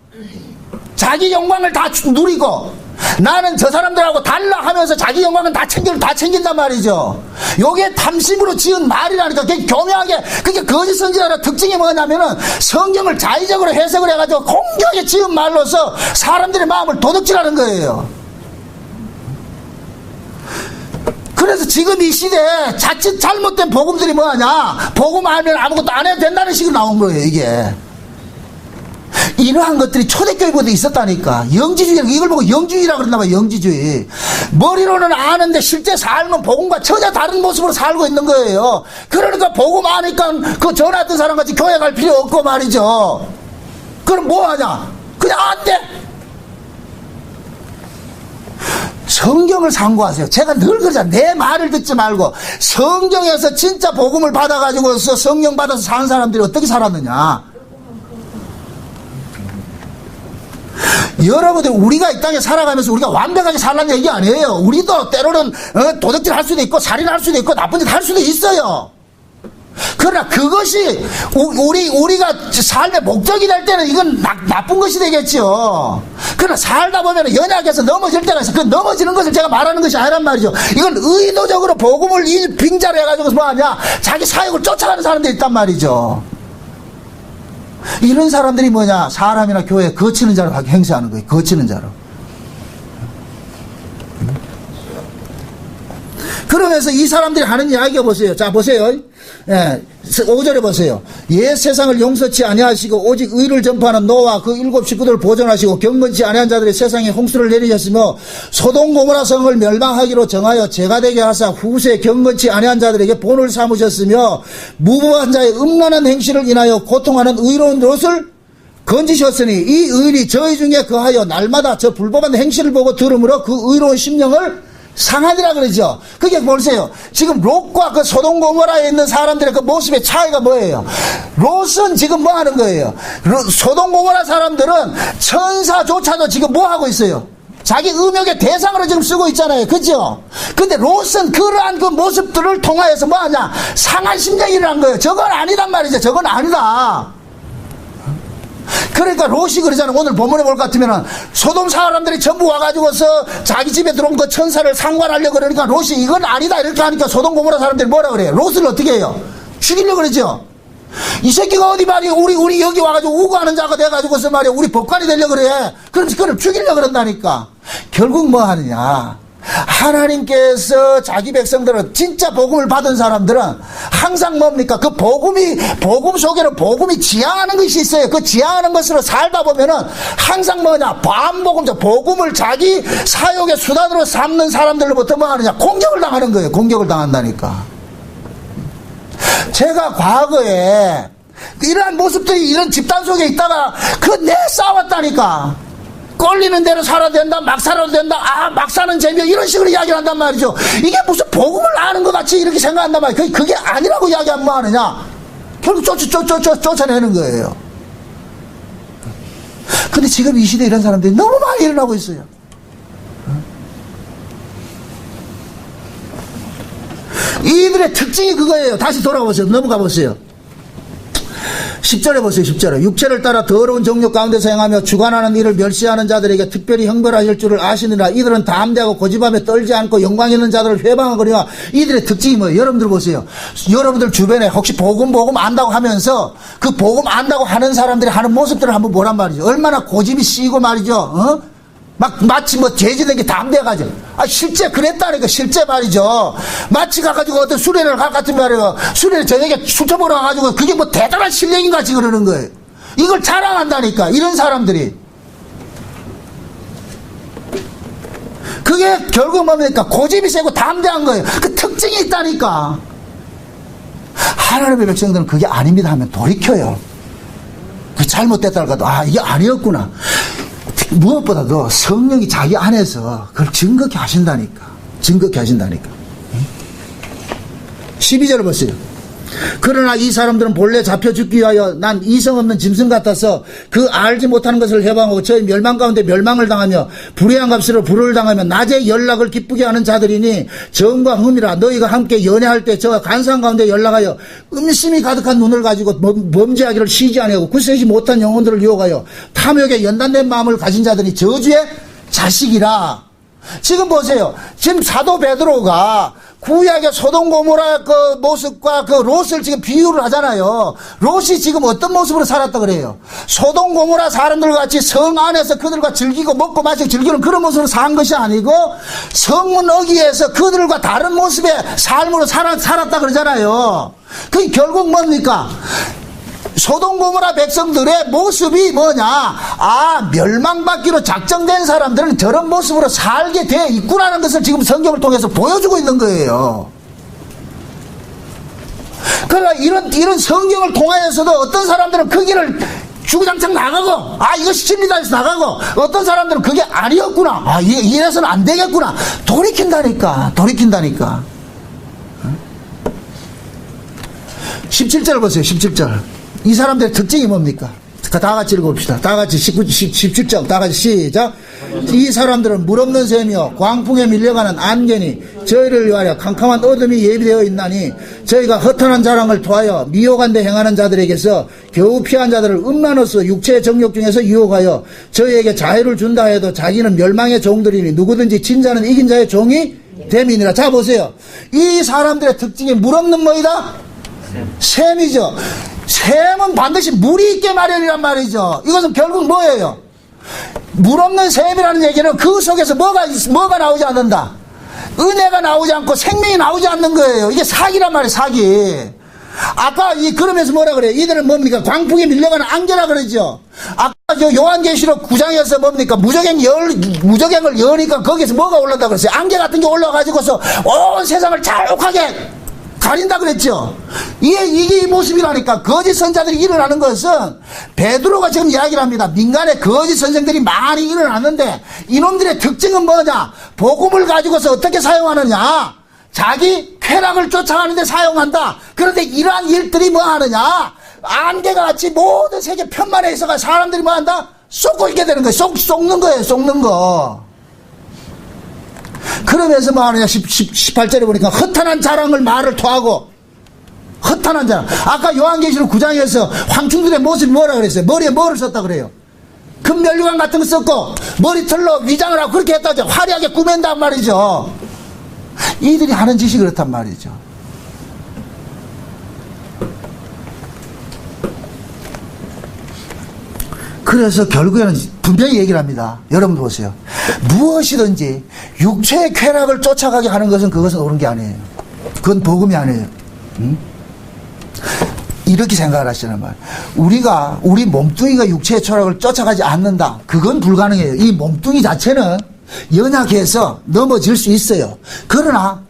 Speaker 1: 자기 영광을 다 누리고 나는 저 사람들하고 달라 하면서 자기 영광은 다 챙긴단 말이죠. 요게 탐심으로 지은 말이라니까. 그게 교묘하게, 그게 거짓 선지자의 특징이 뭐냐면은 성경을 자의적으로 해석을 해가지고 공격에 지은 말로서 사람들의 마음을 도둑질하는 거예요. 그래서 지금 이 시대에 자칫 잘못된 복음들이 뭐하냐? 복음 알면 아무것도 안 해도 된다는 식으로 나온 거예요, 이게. 이러한 것들이 초대교회보다 있었다니까. 영지주의, 이걸 보고 영지주의라고 그런다 봐요. 영지주의. 머리로는 아는데 실제 삶은 복음과 전혀 다른 모습으로 살고 있는 거예요. 그러니까 복음 아니까 그 전화했던 사람같이 교회 갈 필요 없고 말이죠. 그럼 뭐 하냐? 그냥 안 돼. 성경을 상고하세요. 제가 늘 그러잖아요. 내 말을 듣지 말고 성경에서 진짜 복음을 받아가지고서 성령 받아서 사는 사람들이 어떻게 살았느냐. 여러분들 우리가 이 땅에 살아가면서 우리가 완벽하게 살라는 얘기 아니에요. 우리도 때로는 도둑질 할 수도 있고 살인할 수도 있고 나쁜 짓 할 수도 있어요. 그러나 그것이 우리가 삶의 목적이 될 때는 이건 나쁜 것이 되겠죠. 그러나 살다 보면 연약해서 넘어질 때가 있어. 그 넘어지는 것을 제가 말하는 것이 아니란 말이죠. 이건 의도적으로 복음을 빙자로 해가지고 뭐하냐, 자기 사역을 쫓아가는 사람들이 있단 말이죠. 이런 사람들이 뭐냐, 사람이나 교회에 거치는 자로 행세하는 거예요. 거치는 자로. 그러면서 이 사람들이 하는 이야기가 보세요. 자, 보세요. 예, 5절에 보세요. 옛 세상을 용서치 아니하시고 오직 의를 전파하는 노아와 그 7 식구들을 보존하시고 경건치 아니한 자들의 세상에 홍수를 내리셨으며 소돔 고모라 성을 멸망하기로 정하여 죄가 되게 하사 후세 경건치 아니한 자들에게 본을 삼으셨으며 무부한 자의 음란한 행실을 인하여 고통하는 의로운 롯을 건지셨으니 이 의인이 저희 중에 거하여 날마다 저 불법한 행실을 보고 들으므로 그 의로운 심령을 상한이라 그러죠. 그게 보세요. 지금 롯과 그 소돔 고모라에 있는 사람들의 그 모습의 차이가 뭐예요? 롯은 지금 뭐 하는 거예요? 소돔 고모라 사람들은 천사조차도 지금 뭐 하고 있어요? 자기 음욕의 대상으로 지금 쓰고 있잖아요. 그죠? 근데 롯은 그러한 그 모습들을 통하여서 뭐 하냐? 상한 심정이 일어난 거예요. 저건 아니단 말이죠. 저건 아니다. 그러니까 롯이 그러잖아요. 오늘 본문에 볼 것 같으면은 소돔 사람들이 전부 와가지고서 자기 집에 들어온 그 천사를 상관하려고 그러니까 롯이 이건 아니다 이렇게 하니까 소돔 고모라 사람들이 뭐라 그래요? 롯을 어떻게 해요? 죽이려고 그러죠. 이 새끼가 어디 말이야 우리 여기 와가지고 우고하는 자가 돼가지고서 말이야 우리 법관이 되려고 그래. 그럼 그걸 죽이려고 그런다니까. 결국 뭐 하느냐? 하나님께서 자기 백성들은 진짜 복음을 받은 사람들은 항상 뭡니까? 그 복음 속에는 복음이 지향하는 것이 있어요. 그 지향하는 것으로 살다 보면은 항상 뭐냐? 반복음자 복음을 자기 사역의 수단으로 삼는 사람들로부터 뭐 하느냐? 공격을 당하는 거예요. 공격을 당한다니까. 제가 과거에 이러한 모습들이 이런 집단 속에 있다가 내 싸웠다니까. 꼴리는 대로 살아야 된다, 막 살아도 된다, 막 사는 재미, 이런 식으로 이야기를 한단 말이죠. 이게 무슨 복음을 아는 것 같이 이렇게 생각한단 말이에요. 그게 아니라고 이야기하면 뭐 하느냐? 결국 쫓아내는 거예요. 근데 지금 이 시대에 이런 사람들이 너무 많이 일어나고 있어요. 이들의 특징이 그거예요. 다시 돌아보세요. 넘어가 보세요. 10절에 보세요. 10절에 육체를 따라 더러운 정욕 가운데서 행하며 주관하는 이를 멸시하는 자들에게 특별히 형벌하실 줄을 아시느라 이들은 담대하고 고집하며 떨지 않고 영광 있는 자들을 회방하거니와. 이들의 특징이 뭐예요? 여러분들 보세요. 여러분들 주변에 혹시 복음 안다고 하면서 그 복음 안다고 하는 사람들이 하는 모습들을 한번 보란 말이죠. 얼마나 고집이 씨고 말이죠. 마치 제지된 게 담대해가지고. 실제 그랬다니까, 실제 말이죠. 마치 가가지고 어떤 수련회를 갈 같은 말이에요. 수련회 저녁에 술 처먹으러 가가지고 그게 대단한 실력인 같이 그러는 거예요. 이걸 자랑한다니까, 이런 사람들이. 그게 결국 뭡니까? 고집이 세고 담대한 거예요. 그 특징이 있다니까. 하나님의 백성들은 그게 아닙니다 하면 돌이켜요. 그 잘못됐다고 해도, 이게 아니었구나. 무엇보다도 성령이 자기 안에서 그걸 증거케 하신다니까. 12절을 보세요. 그러나 이 사람들은 본래 잡혀 죽기 위하여 난 이성 없는 짐승 같아서 그 알지 못하는 것을 해방하고 저희 멸망 가운데 멸망을 당하며 불의한 값으로 불을 당하며 낮에 연락을 기쁘게 하는 자들이니 정과 흠이라. 너희가 함께 연애할 때 저와 간상 가운데 연락하여 음심이 가득한 눈을 가지고 범죄하기를 쉬지 아니하고 굳세지 못한 영혼들을 유혹하여 탐욕에 연단된 마음을 가진 자들이 저주의 자식이라. 지금 보세요. 지금 사도 베드로가 구약의 소돔 고모라 그 모습과 그 롯을 지금 비유를 하잖아요. 롯이 지금 어떤 모습으로 살았다 그래요? 소돔 고모라 사람들 같이 성 안에서 그들과 즐기고 먹고 마시고 즐기는 그런 모습으로 산 것이 아니고 성문 어귀에서 그들과 다른 모습의 삶으로 살았다 그러잖아요. 그게 결국 뭡니까? 소돔 고모라 백성들의 모습이 뭐냐? 멸망받기로 작정된 사람들은 저런 모습으로 살게 돼 있구나라는 것을 지금 성경을 통해서 보여주고 있는 거예요. 그러나 이런 성경을 통하여서도 어떤 사람들은 그 길을 주구장창 나가고, 이것이 진리다 해서 나가고, 어떤 사람들은 그게 아니었구나. 이래서는 안 되겠구나. 돌이킨다니까. 17절 보세요. 17절. 이 사람들의 특징이 뭡니까? 다 같이 읽어봅시다. 다 같이 17절 다 같이 시작. 이 사람들은 물 없는 새며 광풍에 밀려가는 안개니 저희를 위하여 캄캄한 어둠이 예비되어 있나니 저희가 허탄한 자랑을 토하여 미혹한 데 행하는 자들에게서 겨우 피한 자들을 음란으로서 육체의 정욕 중에서 유혹하여 저희에게 자유를 준다 해도 자기는 멸망의 종들이니 누구든지 진 자는 이긴 자의 종이 됨이니라. 자 보세요. 이 사람들의 특징이 물 없는 뭐이다? 샘이죠. 샘은 반드시 물이 있게 마련이란 말이죠. 이것은 결국 뭐예요? 물 없는 샘이라는 얘기는 그 속에서 뭐가 나오지 않는다. 은혜가 나오지 않고 생명이 나오지 않는 거예요. 이게 사기란 말이에요. 사기. 아까 그러면서 뭐라 그래요? 이들은 뭡니까? 광풍에 밀려가는 안개라 그러죠. 아까 요한계시록 9장에서 뭡니까? 무저갱을 여니까 거기서 뭐가 올라온다 그랬어요? 안개 같은 게 올라가지고서 온 세상을 자욱하게 가린다 그랬죠. 이게 이 모습이라니까. 거짓 선자들이 일어나는 것은 베드로가 지금 이야기를 합니다. 민간에 거짓 선생들이 많이 일어났는데 이놈들의 특징은 뭐냐? 복음을 가지고서 어떻게 사용하느냐? 자기 쾌락을 쫓아가는데 사용한다. 그런데 이러한 일들이 뭐 하느냐? 안개가 같이 모든 세계 편만에 있어가 사람들이 뭐 한다? 쏟고 있게 되는 거예요. 쏟는 거예요. 쏟는 거. 그러면서 뭐 하느냐? 18절에 보니까 허탄한 자랑을 말을 토하고, 허탄한 자랑. 아까 요한계시록 9장에서 황충들의 모습이 뭐라 그랬어요? 머리에 뭐를 썼다 그래요? 금면류관 같은 거 썼고 머리털로 위장을 하고 그렇게 했다죠. 화려하게 꾸맨단 말이죠. 이들이 하는 짓이 그렇단 말이죠. 그래서 결국에는 분명히 얘기를 합니다. 여러분 보세요. 무엇이든지 육체의 쾌락을 쫓아가게 하는 것은 그것은 옳은 게 아니에요. 그건 복음이 아니에요. 이렇게 생각을 하시는 말이에요. 우리 몸뚱이가 육체의 쾌락을 쫓아가지 않는다. 그건 불가능해요. 이 몸뚱이 자체는 연약해서 넘어질 수 있어요. 그러나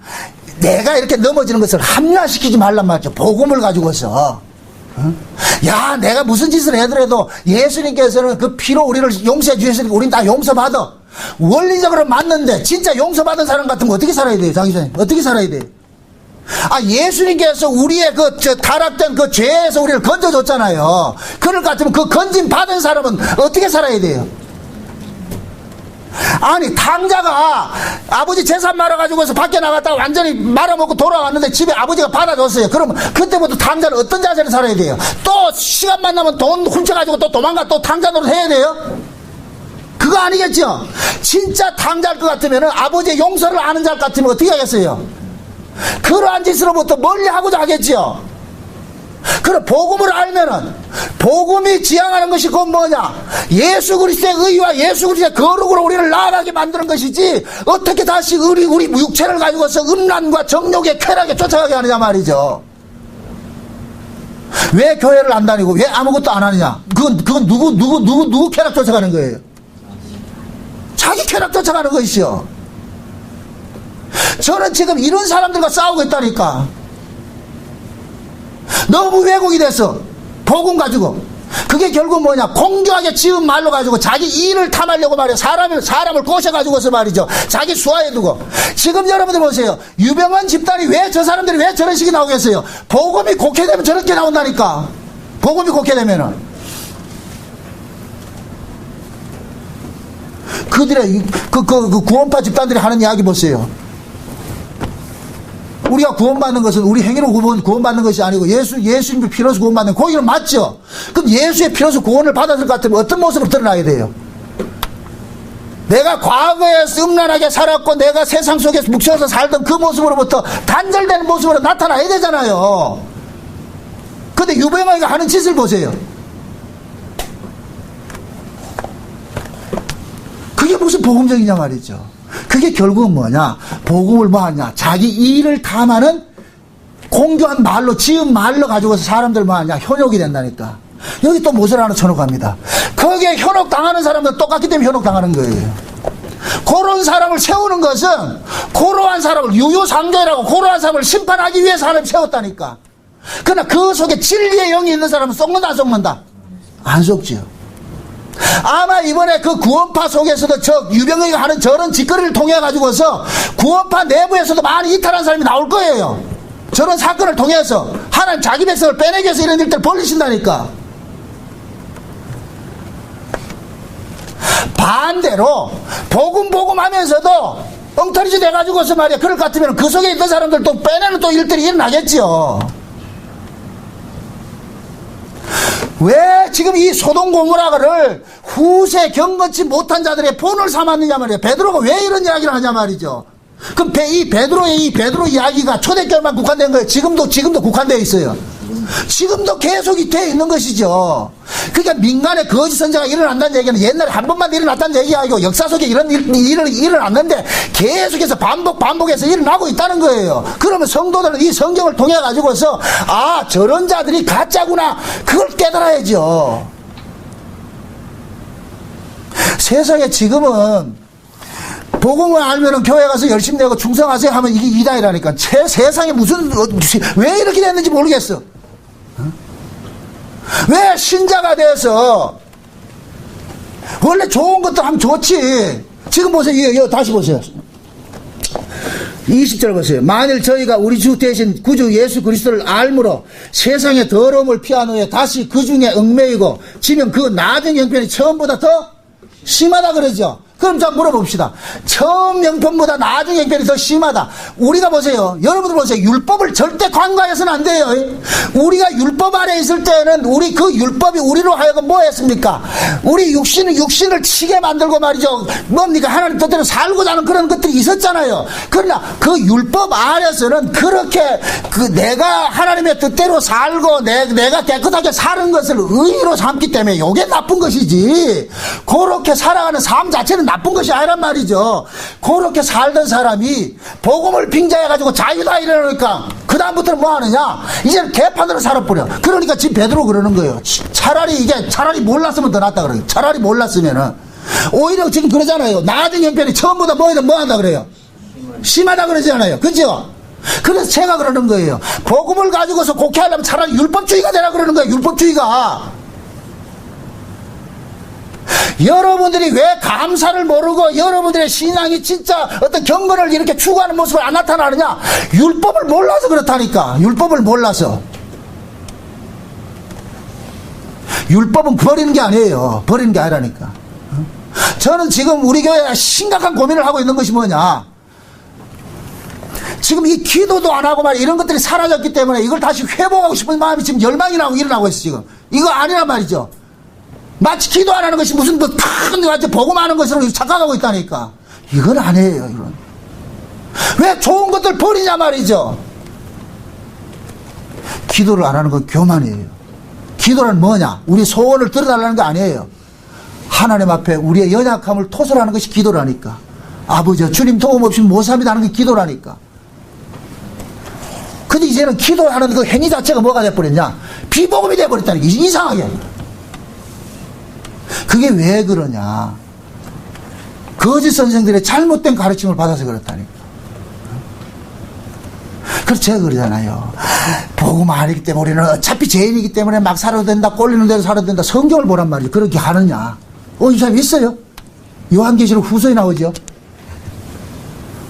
Speaker 1: 내가 이렇게 넘어지는 것을 합리화시키지 말란 말이죠. 복음을 가지고서. 야, 내가 무슨 짓을 해더라도 예수님께서는 그 피로 우리를 용서해 주셨으니까 우린 다 용서받아. 원리적으로 맞는데 진짜 용서받은 사람 같으면 어떻게 살아야 돼요? 자기전에 어떻게 살아야 돼요? 예수님께서 우리의 타락된 그 죄에서 우리를 건져줬잖아요. 그럴 것 같으면 그 건진 받은 사람은 어떻게 살아야 돼요? 아니, 탕자가 아버지 재산 말아가지고서 밖에 나갔다가 완전히 말아먹고 돌아왔는데 집에 아버지가 받아줬어요. 그러면 그때부터 탕자는 어떤 자세를 살아야 돼요? 또 시간만 나면 돈 훔쳐가지고 또 도망가 또 탕자 노릇 해야 돼요? 그거 아니겠죠? 진짜 탕자일 것 같으면 아버지의 용서를 아는 자 같으면 어떻게 하겠어요? 그러한 짓으로부터 멀리 하고자 하겠죠? 그럼 복음을 알면은 복음이 지향하는 것이 그건 뭐냐? 예수 그리스도의 의와 예수 그리스도의 거룩으로 우리를 나아가게 만드는 것이지 어떻게 다시 우리 육체를 가지고서 음란과 정욕의 쾌락에 쫓아가게 하느냐 말이죠. 왜 교회를 안 다니고 왜 아무것도 안 하느냐? 그건 누구 쾌락 쫓아가는 거예요? 자기 쾌락 쫓아가는 것이요. 저는 지금 이런 사람들과 싸우고 있다니까. 너무 왜곡이 됐어. 복음 가지고. 그게 결국 뭐냐? 공교하게 지은 말로 가지고 자기 이익을 탐하려고 말이야. 사람을 꼬셔가지고서 말이죠. 자기 수하에 두고. 지금 여러분들 보세요. 유병헌 집단이 왜 저 사람들이 왜 저런 식이 나오겠어요? 복음이 곡해되면 저렇게 나온다니까. 복음이 곡해되면은. 그들의 그 구원파 집단들이 하는 이야기 보세요. 우리가 구원받는 것은 우리 행위로 구원받는 것이 아니고 예수님의 피로서 구원받는 거기는 맞죠? 그럼 예수의 피로서 구원을 받았을 것 같으면 어떤 모습으로 드러나야 돼요? 내가 과거에 음란하게 살았고 내가 세상 속에서 묵혀서 살던 그 모습으로부터 단절되는 모습으로 나타나야 되잖아요. 근데 유병헌이가 하는 짓을 보세요. 그게 무슨 복음적이냐 말이죠. 그게 결국은 뭐냐? 복음을 뭐 하냐? 자기 이익을 탐하는 공교한 말로, 지은 말로 가지고서 사람들 뭐 하냐? 현혹이 된다니까. 여기 또 못을 하나 쳐놓고합니다. 거기에 현혹 당하는 사람들 똑같기 때문에 현혹 당하는 거예요. 그런 사람을 세우는 것은 고로한 사람을, 유유상종이라고 고로한 사람을 심판하기 위해 사람을 세웠다니까. 그러나 그 속에 진리의 영이 있는 사람은 썩는다 안 썩는다? 안 썩지요. 아마 이번에 그 구원파 속에서도 저 유병헌이가 하는 저런 짓거리를 통해 가지고서 구원파 내부에서도 많이 이탈한 사람이 나올 거예요. 저런 사건을 통해서 하나님 자기 백성을 빼내기 위해서 이런 일들을 벌리신다니까. 반대로 복음 하면서도 엉터리짓 해가지고서 말이야. 그럴 것 같으면 그 속에 있던 사람들 또 빼내는 또 일들이 일어나겠죠. 왜 지금 이 소돔 고모라를 후세 경건치 못한 자들의 본을 삼았느냐 말이에요. 베드로가 왜 이런 이야기를 하냐 말이죠. 그럼 이 베드로 이야기가 초대교회만 국한된 거예요. 지금도 국한되어 있어요. 지금도 계속이 되어 있는 것이죠. 그러니까 민간에 거짓 선자가 일어난다는 얘기는 옛날에 한 번만 일어났다는 얘기가 아니고 역사 속에 이런 일이 일어났는데 계속해서 반복해서 일어나고 있다는 거예요. 그러면 성도들은 이 성경을 통해 가지고서 저런 자들이 가짜구나 그걸 깨달아야죠. 세상에 지금은 복음을 알면은 교회 가서 열심히 내고 충성하세요 하면 이게 이단이라니까. 세상에 무슨, 왜 이렇게 됐는지 모르겠어. 왜 신자가 돼서, 원래 좋은 것도 하면 좋지. 지금 보세요. 이거 다시 보세요. 20절 보세요. 만일 저희가 우리 주 대신 구주 예수 그리스도를 알므로 세상의 더러움을 피한 후에 다시 그 중에 얽매이고 지면 그 낮은 형편이 처음보다 더 심하다 그러죠. 그럼 자 물어봅시다. 처음 형편보다 나중 형편이 더 심하다. 우리가 보세요. 여러분들 보세요. 율법을 절대 간과해서는 안 돼요. 우리가 율법 아래 있을 때는 우리 그 율법이 우리로 하여금 뭐 했습니까? 우리 육신을 치게 만들고 말이죠. 뭡니까? 하나님 뜻대로 살고자 하는 그런 것들이 있었잖아요. 그러나 그 율법 아래서는 그렇게 내가 하나님의 뜻대로 살고 내가 깨끗하게 사는 것을 의로 삼기 때문에 이게 나쁜 것이지. 그렇게 살아가는 삶 자체는 나쁜 것이 아니란 말이죠. 그렇게 살던 사람이 복음을 빙자해가지고 자유다 이러니까 그 다음부터는 뭐 하느냐? 이제는 개판으로 살아버려. 그러니까 지금 베드로 그러는 거예요. 차라리 몰랐으면 더 낫다 그래요. 차라리 몰랐으면은 오히려 지금 그러잖아요. 낮은 형편이 처음보다 뭐 한다 그래요? 심하다 그러잖아요. 그죠? 그래서 제가 그러는 거예요. 복음을 가지고서 곡해하려면 차라리 율법주의가 되라 그러는 거예요. 율법주의가. 여러분들이 왜 감사를 모르고 여러분들의 신앙이 진짜 어떤 경건을 이렇게 추구하는 모습을 안 나타나느냐? 율법을 몰라서 그렇다니까. 율법을 몰라서. 율법은 버리는 게 아니에요. 버리는 게 아니라니까. 저는 지금 우리 교회가 심각한 고민을 하고 있는 것이 뭐냐? 지금 이 기도도 안 하고 말이야. 이런 것들이 사라졌기 때문에 이걸 다시 회복하고 싶은 마음이 지금 열망이 나고 일어나고 있어 지금. 이거 아니란 말이죠. 마치 기도 안 하는 것이 무슨 완전 복음하는 것으로 착각하고 있다니까. 이건 아니에요. 이건. 왜 좋은 것들 버리냐 말이죠. 기도를 안 하는 건 교만이에요. 기도는 뭐냐? 우리 소원을 들어달라는 게 아니에요. 하나님 앞에 우리의 연약함을 토설하는 것이 기도라니까. 아버지 주님 도움 없이 못 삽니다 하는 게 기도라니까. 근데 이제는 기도하는 그 행위 자체가 뭐가 돼버렸냐? 비복음이 돼버렸다니까. 이상하게. 그게 왜 그러냐? 거짓 선생들의 잘못된 가르침을 받아서 그렇다니까. 그래서 제가 그러잖아요. 복음 아니기 때문에 우리는 어차피 죄인이기 때문에 막 살아도 된다, 꼴리는 대로 살아도 된다. 성경을 보란 말이죠. 그렇게 하느냐? 이 사람 있어요? 요한계시록 후서에 나오죠.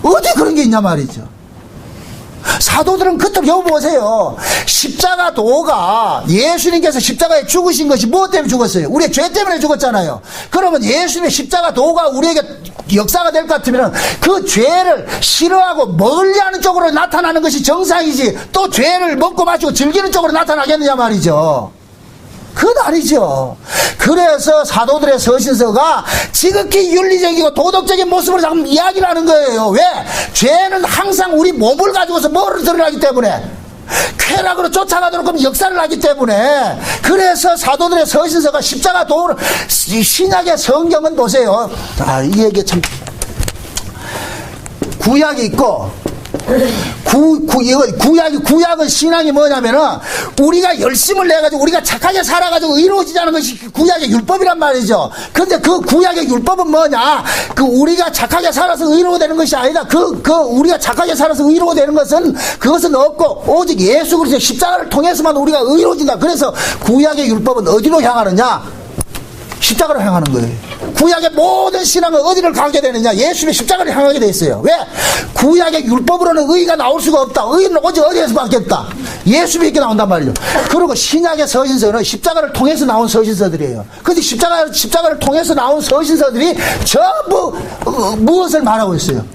Speaker 1: 어디 그런 게 있냐 말이죠. 사도들은 그토록 여보세요. 십자가 도가 예수님께서 십자가에 죽으신 것이 무엇 때문에 죽었어요? 우리의 죄 때문에 죽었잖아요. 그러면 예수님의 십자가 도가 우리에게 역사가 될 것 같으면 그 죄를 싫어하고 멀리하는 쪽으로 나타나는 것이 정상이지 또 죄를 먹고 마시고 즐기는 쪽으로 나타나겠느냐 말이죠. 그건 아니죠. 그래서 사도들의 서신서가 지극히 윤리적이고 도덕적인 모습으로 자꾸 이야기를 하는 거예요. 왜? 죄는 항상 우리 몸을 가지고서 뭐를 드러나기 때문에 쾌락으로 쫓아가도록 그럼 역사를 하기 때문에 그래서 사도들의 서신서가 십자가 도를 신약의 성경은 보세요. 이 얘기 참 구약이 있고 구약은 신앙이 뭐냐면은 우리가 열심을 내가지고 우리가 착하게 살아가지고 의로워지지 않은 것이 구약의 율법이란 말이죠. 근데 그 구약의 율법은 뭐냐? 우리가 착하게 살아서 의로워되는 것이 아니다. 우리가 착하게 살아서 의로워되는 것은 그것은 없고 오직 예수 그리스도의 십자가를 통해서만 우리가 의로워진다. 그래서 구약의 율법은 어디로 향하느냐? 십자가를 향하는 거예요. 구약의 모든 신앙은 어디를 가게 되느냐? 예수님의 십자가를 향하게 돼 있어요. 왜? 구약의 율법으로는 의가 나올 수가 없다. 의는 오직 어디에서 받겠다? 예수 믿게 나온단 말이죠. 그리고 신약의 서신서는 십자가를 통해서 나온 서신서들이에요. 근데 십자가를 통해서 나온 서신서들이 전부 무엇을 말하고 있어요?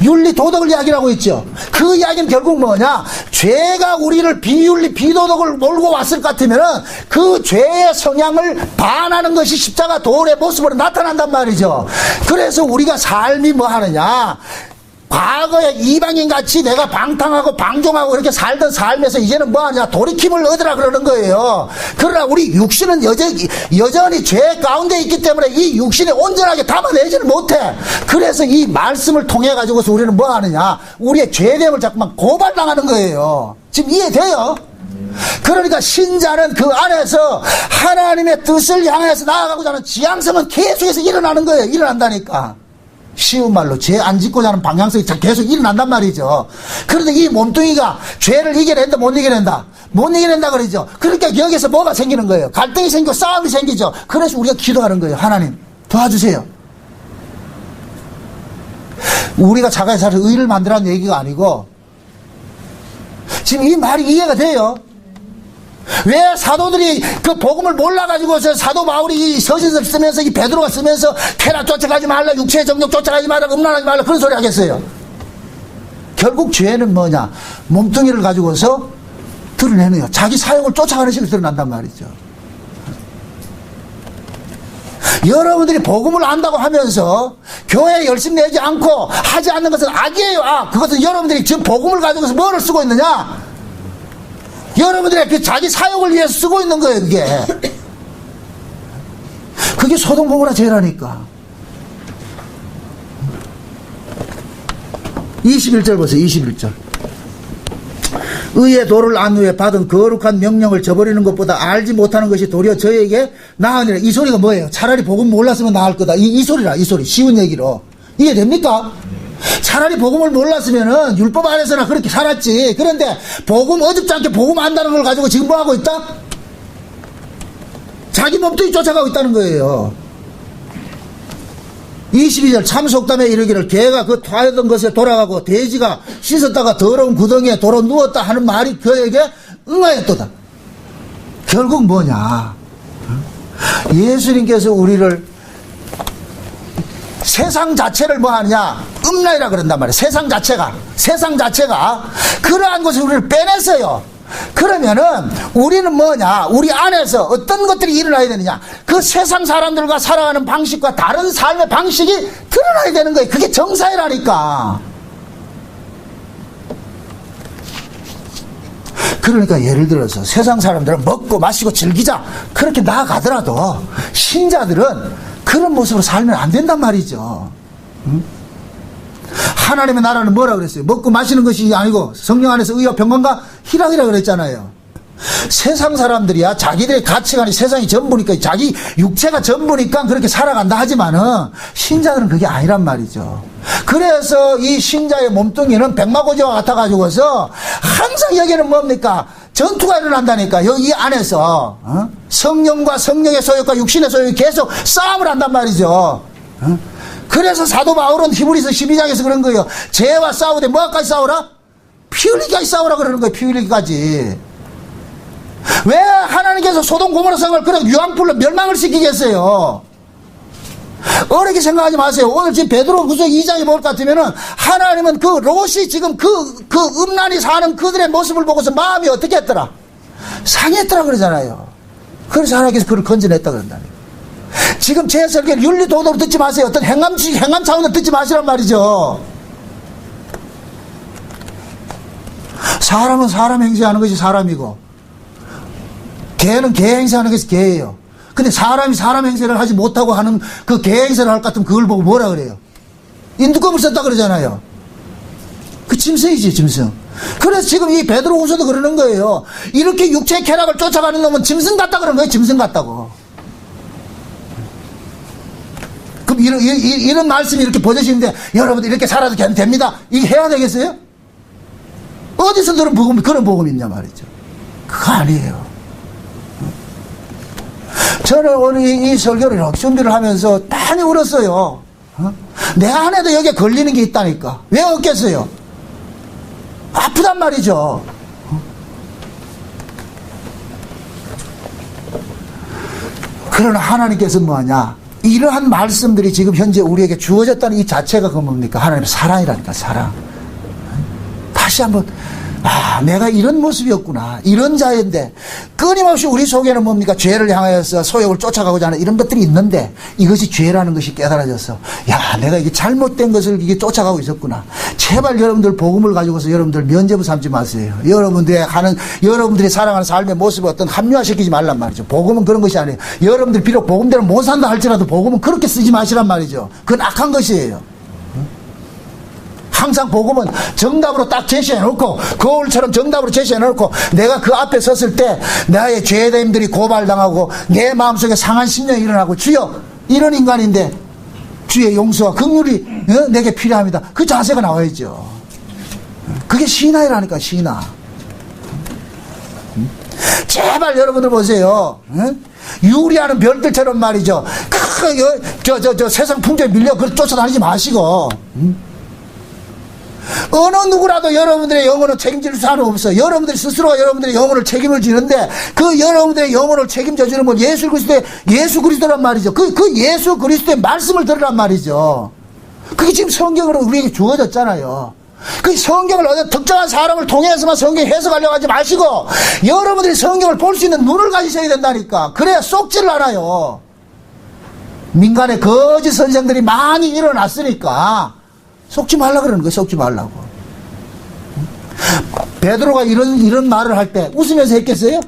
Speaker 1: 윤리 도덕을 이야기하고 있죠. 그 이야기는 결국 뭐냐? 죄가 우리를 비윤리 비도덕을 몰고 왔을 것 같으면 그 죄의 성향을 반하는 것이 십자가 도의 모습으로 나타난단 말이죠. 그래서 우리가 삶이 뭐 하느냐? 과거에 이방인같이 내가 방탕하고 방종하고 이렇게 살던 삶에서 이제는 뭐하냐? 돌이킴을 얻으라 그러는 거예요. 그러나 우리 육신은 여전히 죄 가운데 있기 때문에 이 육신이 온전하게 담아내지는 못해. 그래서 이 말씀을 통해 가지고서 우리는 뭐하느냐? 우리의 죄됨을 자꾸만 고발당하는 거예요. 지금 이해돼요? 그러니까 신자는 그 안에서 하나님의 뜻을 향해서 나아가고자 하는 지향성은 계속해서 일어나는 거예요. 일어난다니까. 쉬운 말로 죄 안 짓고자 하는 방향성이 계속 일어난단 말이죠. 그런데 이 몸뚱이가 죄를 이겨낸다 못 이겨낸다? 못 이겨낸다 그러죠. 그러니까 여기서 뭐가 생기는 거예요? 갈등이 생기고 싸움이 생기죠. 그래서 우리가 기도하는 거예요. 하나님 도와주세요. 우리가 자기가 잘 의를 만들라는 얘기가 아니고 지금 이 말이 이해가 돼요. 왜 사도들이 그 복음을 몰라가지고서 사도 바울이 이 서신서를 쓰면서 이 베드로가 쓰면서 쾌락 쫓아가지 말라, 육체의 정욕 쫓아가지 말라, 음란하지 말라 그런 소리 하겠어요. 결국 죄는 뭐냐? 몸뚱이를 가지고서 드러내는 거예요. 자기 사역을 쫓아가는 식으로 드러난단 말이죠. 여러분들이 복음을 안다고 하면서 교회에 열심히 내지 않고 하지 않는 것은 악이에요. 악. 그것은 여러분들이 지금 복음을 가지고서 뭐를 쓰고 있느냐? 여러분들의 그 자기 사역을 위해서 쓰고 있는 거예요. 그게 소돔 고모라 죄라니까. 21절 보세요. 21절. 의의 도를 안 후에 받은 거룩한 명령을 저버리는 것보다 알지 못하는 것이 도리어 저에게 나으니라. 이 소리가 뭐예요? 차라리 복음 몰랐으면 나을 거다. 이 소리라. 이 소리. 쉬운 얘기로. 이해됩니까? 차라리 복음을 몰랐으면은 율법 안에서나 그렇게 살았지. 그런데 복음 어줍지 않게 복음 안다는 걸 가지고 지금 뭐 하고 있다? 자기 몸뚱이 쫓아가고 있다는 거예요. 22절 참 속담에 이르기를 개가 그 토하던 것에 돌아가고 돼지가 씻었다가 더러운 구덩이에 도로 누웠다 하는 말이 그에게 응하였도다. 결국 뭐냐? 예수님께서 우리를 세상 자체를 뭐 하느냐? 음란이라 그런단 말이에요. 세상 자체가 그러한 것을 우리를 빼냈어요. 그러면은 우리는 뭐냐? 우리 안에서 어떤 것들이 일어나야 되느냐? 그 세상 사람들과 살아가는 방식과 다른 삶의 방식이 드러나야 되는 거예요. 그게 정사이라니까. 그러니까 예를 들어서 세상 사람들은 먹고 마시고 즐기자 그렇게 나아가더라도 신자들은 그런 모습으로 살면 안 된단 말이죠. 응? 하나님의 나라는 뭐라 그랬어요? 먹고 마시는 것이 아니고 성령 안에서 의와 평강과 희락이라 그랬잖아요. 세상 사람들이야 자기들의 가치관이 세상이 전부니까 자기 육체가 전부니까 그렇게 살아간다 하지만은 신자들은 그게 아니란 말이죠. 그래서 이 신자의 몸뚱이는 백마고지와 같아가지고서 항상 여기는 뭡니까? 전투가 일어난다니까. 여기 안에서 성령과 성령의 소욕과 육신의 소욕이 계속 싸움을 한단 말이죠. 그래서 사도 바울은 히브리서 12장에서 그런 거예요. 죄와 싸우되 뭐까지 싸우라? 피 흘리기까지 싸우라 그러는 거예요. 피 흘리기까지. 왜 하나님께서 소돔 고모라 성을 그런 유황불로 멸망을 시키겠어요? 어렵게 생각하지 마세요. 오늘 지금 베드로 후서 2장에 볼 것 같으면은 하나님은 그 롯이 지금 그 음란히 사는 그들의 모습을 보고서 마음이 어떻게 했더라? 상했더라 그러잖아요. 그래서 하나님께서 그를 건져냈다 그런다니. 지금 제 설교를 윤리도덕으로 듣지 마세요. 어떤 행함 차원으로 듣지 마시란 말이죠. 사람은 사람 행세하는 것이 사람이고 개는 개 행세하는 것이 개예요. 근데 사람이 사람 행세를 하지 못하고 하는 그 개 행세를 할 것 같으면 그걸 보고 뭐라 그래요? 인두검을 썼다 그러잖아요. 그 짐승이지 짐승. 그래서 지금 이 베드로후서도 그러는 거예요. 이렇게 육체의 쾌락을 쫓아가는 놈은 짐승 같다 그러는 거예요. 짐승 같다고. 그럼 이런 말씀이 이렇게 보여지는데 여러분들 이렇게 살아도 됩니다. 이게 해야 되겠어요? 어디서 그런 복음이 있냐 말이죠. 그거 아니에요. 저는 오늘 이 설교를 준비를 하면서 많이 울었어요. 내 안에도 여기에 걸리는 게 있다니까. 왜 없겠어요? 아프단 말이죠. 그러나 하나님께서 뭐하냐? 이러한 말씀들이 지금 현재 우리에게 주어졌다는 이 자체가 그 뭡니까? 하나님의 사랑이라니까, 사랑. 다시 한번, 내가 이런 모습이었구나. 이런 자인데, 끊임없이 우리 속에는 뭡니까? 죄를 향하여서 소욕을 쫓아가고자 하는 이런 것들이 있는데, 이것이 죄라는 것이 깨달아져서, 내가 이게 잘못된 것을 이게 쫓아가고 있었구나. 제발 여러분들 복음을 가지고서 여러분들 면죄부 삼지 마세요. 여러분들이 살아가는 삶의 모습을 어떤 합리화시키지 말란 말이죠. 복음은 그런 것이 아니에요. 여러분들 비록 복음대로 못 산다 할지라도 복음은 그렇게 쓰지 마시란 말이죠. 그건 악한 것이에요. 항상 복음은 정답으로 딱 제시해놓고 거울처럼 정답으로 제시해놓고 내가 그 앞에 섰을 때 나의 죄됨들이 고발당하고 내 마음속에 상한 심령이 일어나고 주여 이런 인간인데 주의 용서와 긍휼이 내게 필요합니다. 그 자세가 나와야죠. 그게 신화이라니까, 신화. 제발 여러분들 보세요. 유리하는 별들처럼 말이죠. 저 세상 풍조에 밀려 쫓아다니지 마시고. 어느 누구라도 여러분들의 영혼을 책임질 사람 없어요. 여러분들이 스스로가 여러분들의 영혼을 책임을 지는데 그 여러분들의 영혼을 책임져 주는 건 예수 그리스도란 말이죠. 그 예수 그리스도의 말씀을 들으란 말이죠. 그게 지금 성경으로 우리에게 주어졌잖아요. 그 성경을 어느 특정한 사람을 통해서만 성경 해석하려고 하지 마시고 여러분들이 성경을 볼 수 있는 눈을 가지셔야 된다니까. 그래야 속지를 알아요. 민간의 거짓 선생들이 많이 일어났으니까 속지 말라 그러는 거예요. 속지 말라고. 베드로가 이런 말을 할 때 웃으면서 했겠어요?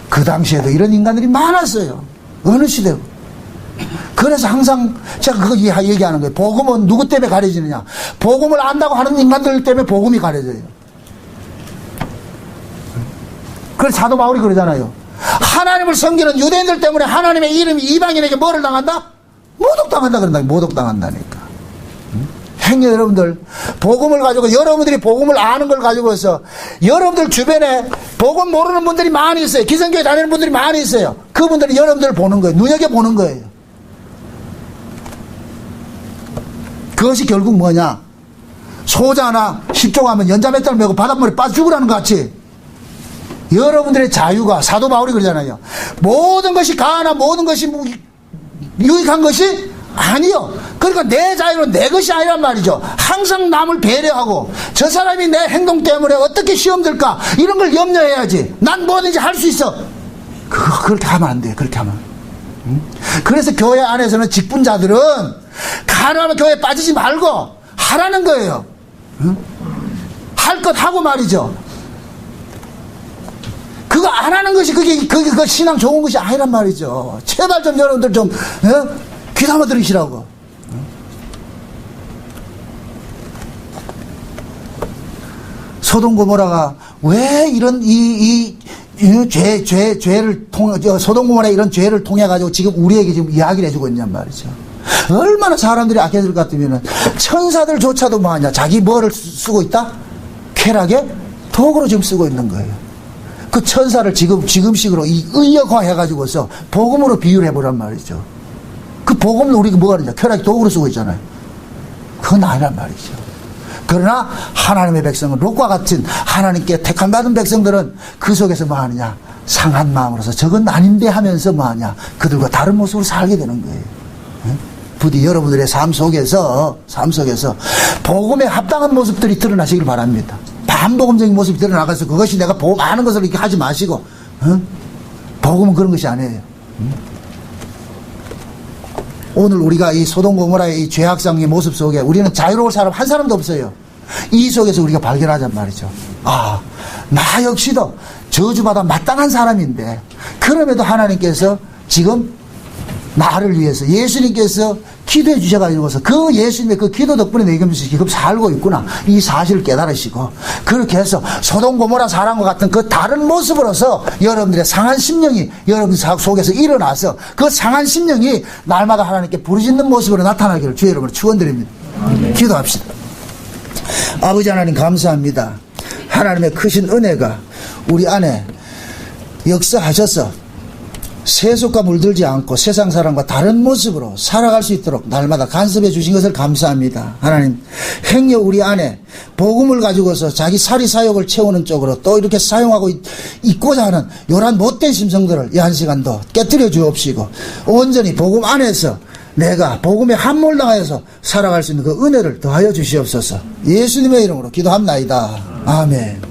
Speaker 1: 그 당시에도 이런 인간들이 많았어요. 어느 시대고. 그래서 항상 제가 그거 얘기하는 거예요. 복음은 누구 때문에 가려지느냐? 복음을 안다고 하는 인간들 때문에 복음이 가려져요. 그래서 사도 바울이 그러잖아요. 하나님을 섬기는 유대인들 때문에 하나님의 이름이 이방인에게 뭐를 당한다? 모독당한다 그런다. 모독당한다니까. 행여 여러분들 복음을 가지고 여러분들이 복음을 아는 걸 가지고서 여러분들 주변에 복음 모르는 분들이 많이 있어요. 기성교회 다니는 분들이 많이 있어요. 그분들이 여러분들을 보는 거예요. 눈여겨보는 거예요. 그것이 결국 뭐냐? 소자 하나 10조 가면 연자 몇 달 메고 바닷물에 빠져 죽으라는 것 같이 여러분들의 자유가 사도 바울이 그러잖아요. 모든 것이 가하나 모든 것이 유익한 것이 아니요. 그러니까 내 자유는 내 것이 아니란 말이죠. 항상 남을 배려하고 저 사람이 내 행동 때문에 어떻게 시험 들까 이런 걸 염려해야지. 난 뭐든지 할 수 있어. 그렇게 하면 안 돼요. 그렇게 하면. 그래서 교회 안에서는 직분자들은 가능하면 교회에 빠지지 말고 하라는 거예요. 할 것 하고 말이죠. 그거 안 하는 것이 그게 신앙 좋은 것이 아니란 말이죠. 제발 좀 여러분들 좀 귀담아 들으시라고. 소돔 고모라가 왜 이런 죄를 소돔 고모라의 이런 죄를 통해 가지고 지금 우리에게 지금 이야기를 해주고 있냔 말이죠. 얼마나 사람들이 악해질 것 같으면은 천사들조차도 뭐하냐 자기 뭐를 쓰고 있다? 쾌락의 도구로 지금 쓰고 있는 거예요. 그 천사를 지금식으로 의역화 해가지고서 복음으로 비유를 해보란 말이죠. 그 복음을 우리가 뭐가 하느냐? 쾌락의 도구로 쓰고 있잖아요. 그건 아니란 말이죠. 그러나 하나님의 백성은 롯과 같은 하나님께 택함받은 백성들은 그 속에서 뭐하느냐? 상한 마음으로서 저건 아닌데 하면서 뭐하냐? 그들과 다른 모습으로 살게 되는 거예요. 부디 여러분들의 삶 속에서 복음에 합당한 모습들이 드러나시길 바랍니다. 반복음적인 모습이 드러나가서 그것이 내가 복음 아는 것을 이렇게 하지 마시고 복음은 그런 것이 아니에요. 오늘 우리가 이 소돔 고모라의 이 죄악성의 모습 속에 우리는 자유로울 사람 한 사람도 없어요. 이 속에서 우리가 발견하잔 말이죠. 아, 나 역시도 저주받아 마땅한 사람인데 그럼에도 하나님께서 지금 나를 위해서 예수님께서 기도해 주셔가지고서 그 예수님의 그 기도 덕분에 내가 지금 살고 있구나 이 사실을 깨달으시고 그렇게 해서 소돔 고모라 사람과 같은 그 다른 모습으로서 여러분들의 상한 심령이 여러분들 속에서 일어나서 그 상한 심령이 날마다 하나님께 부르짖는 모습으로 나타나기를 주의 이름으로 축원드립니다. 기도합시다. 아버지 하나님 감사합니다. 하나님의 크신 은혜가 우리 안에 역사하셔서 세속과 물들지 않고 세상 사람과 다른 모습으로 살아갈 수 있도록 날마다 간섭해 주신 것을 감사합니다. 하나님, 행여 우리 안에 복음을 가지고서 자기 사리사욕을 채우는 쪽으로 또 이렇게 사용하고 있고자 하는 요런 못된 심성들을 이 한 시간도 깨뜨려 주옵시고 온전히 복음 안에서 내가 복음에 함몰당하여서 살아갈 수 있는 그 은혜를 더하여 주시옵소서. 예수님의 이름으로 기도합나이다. 아멘.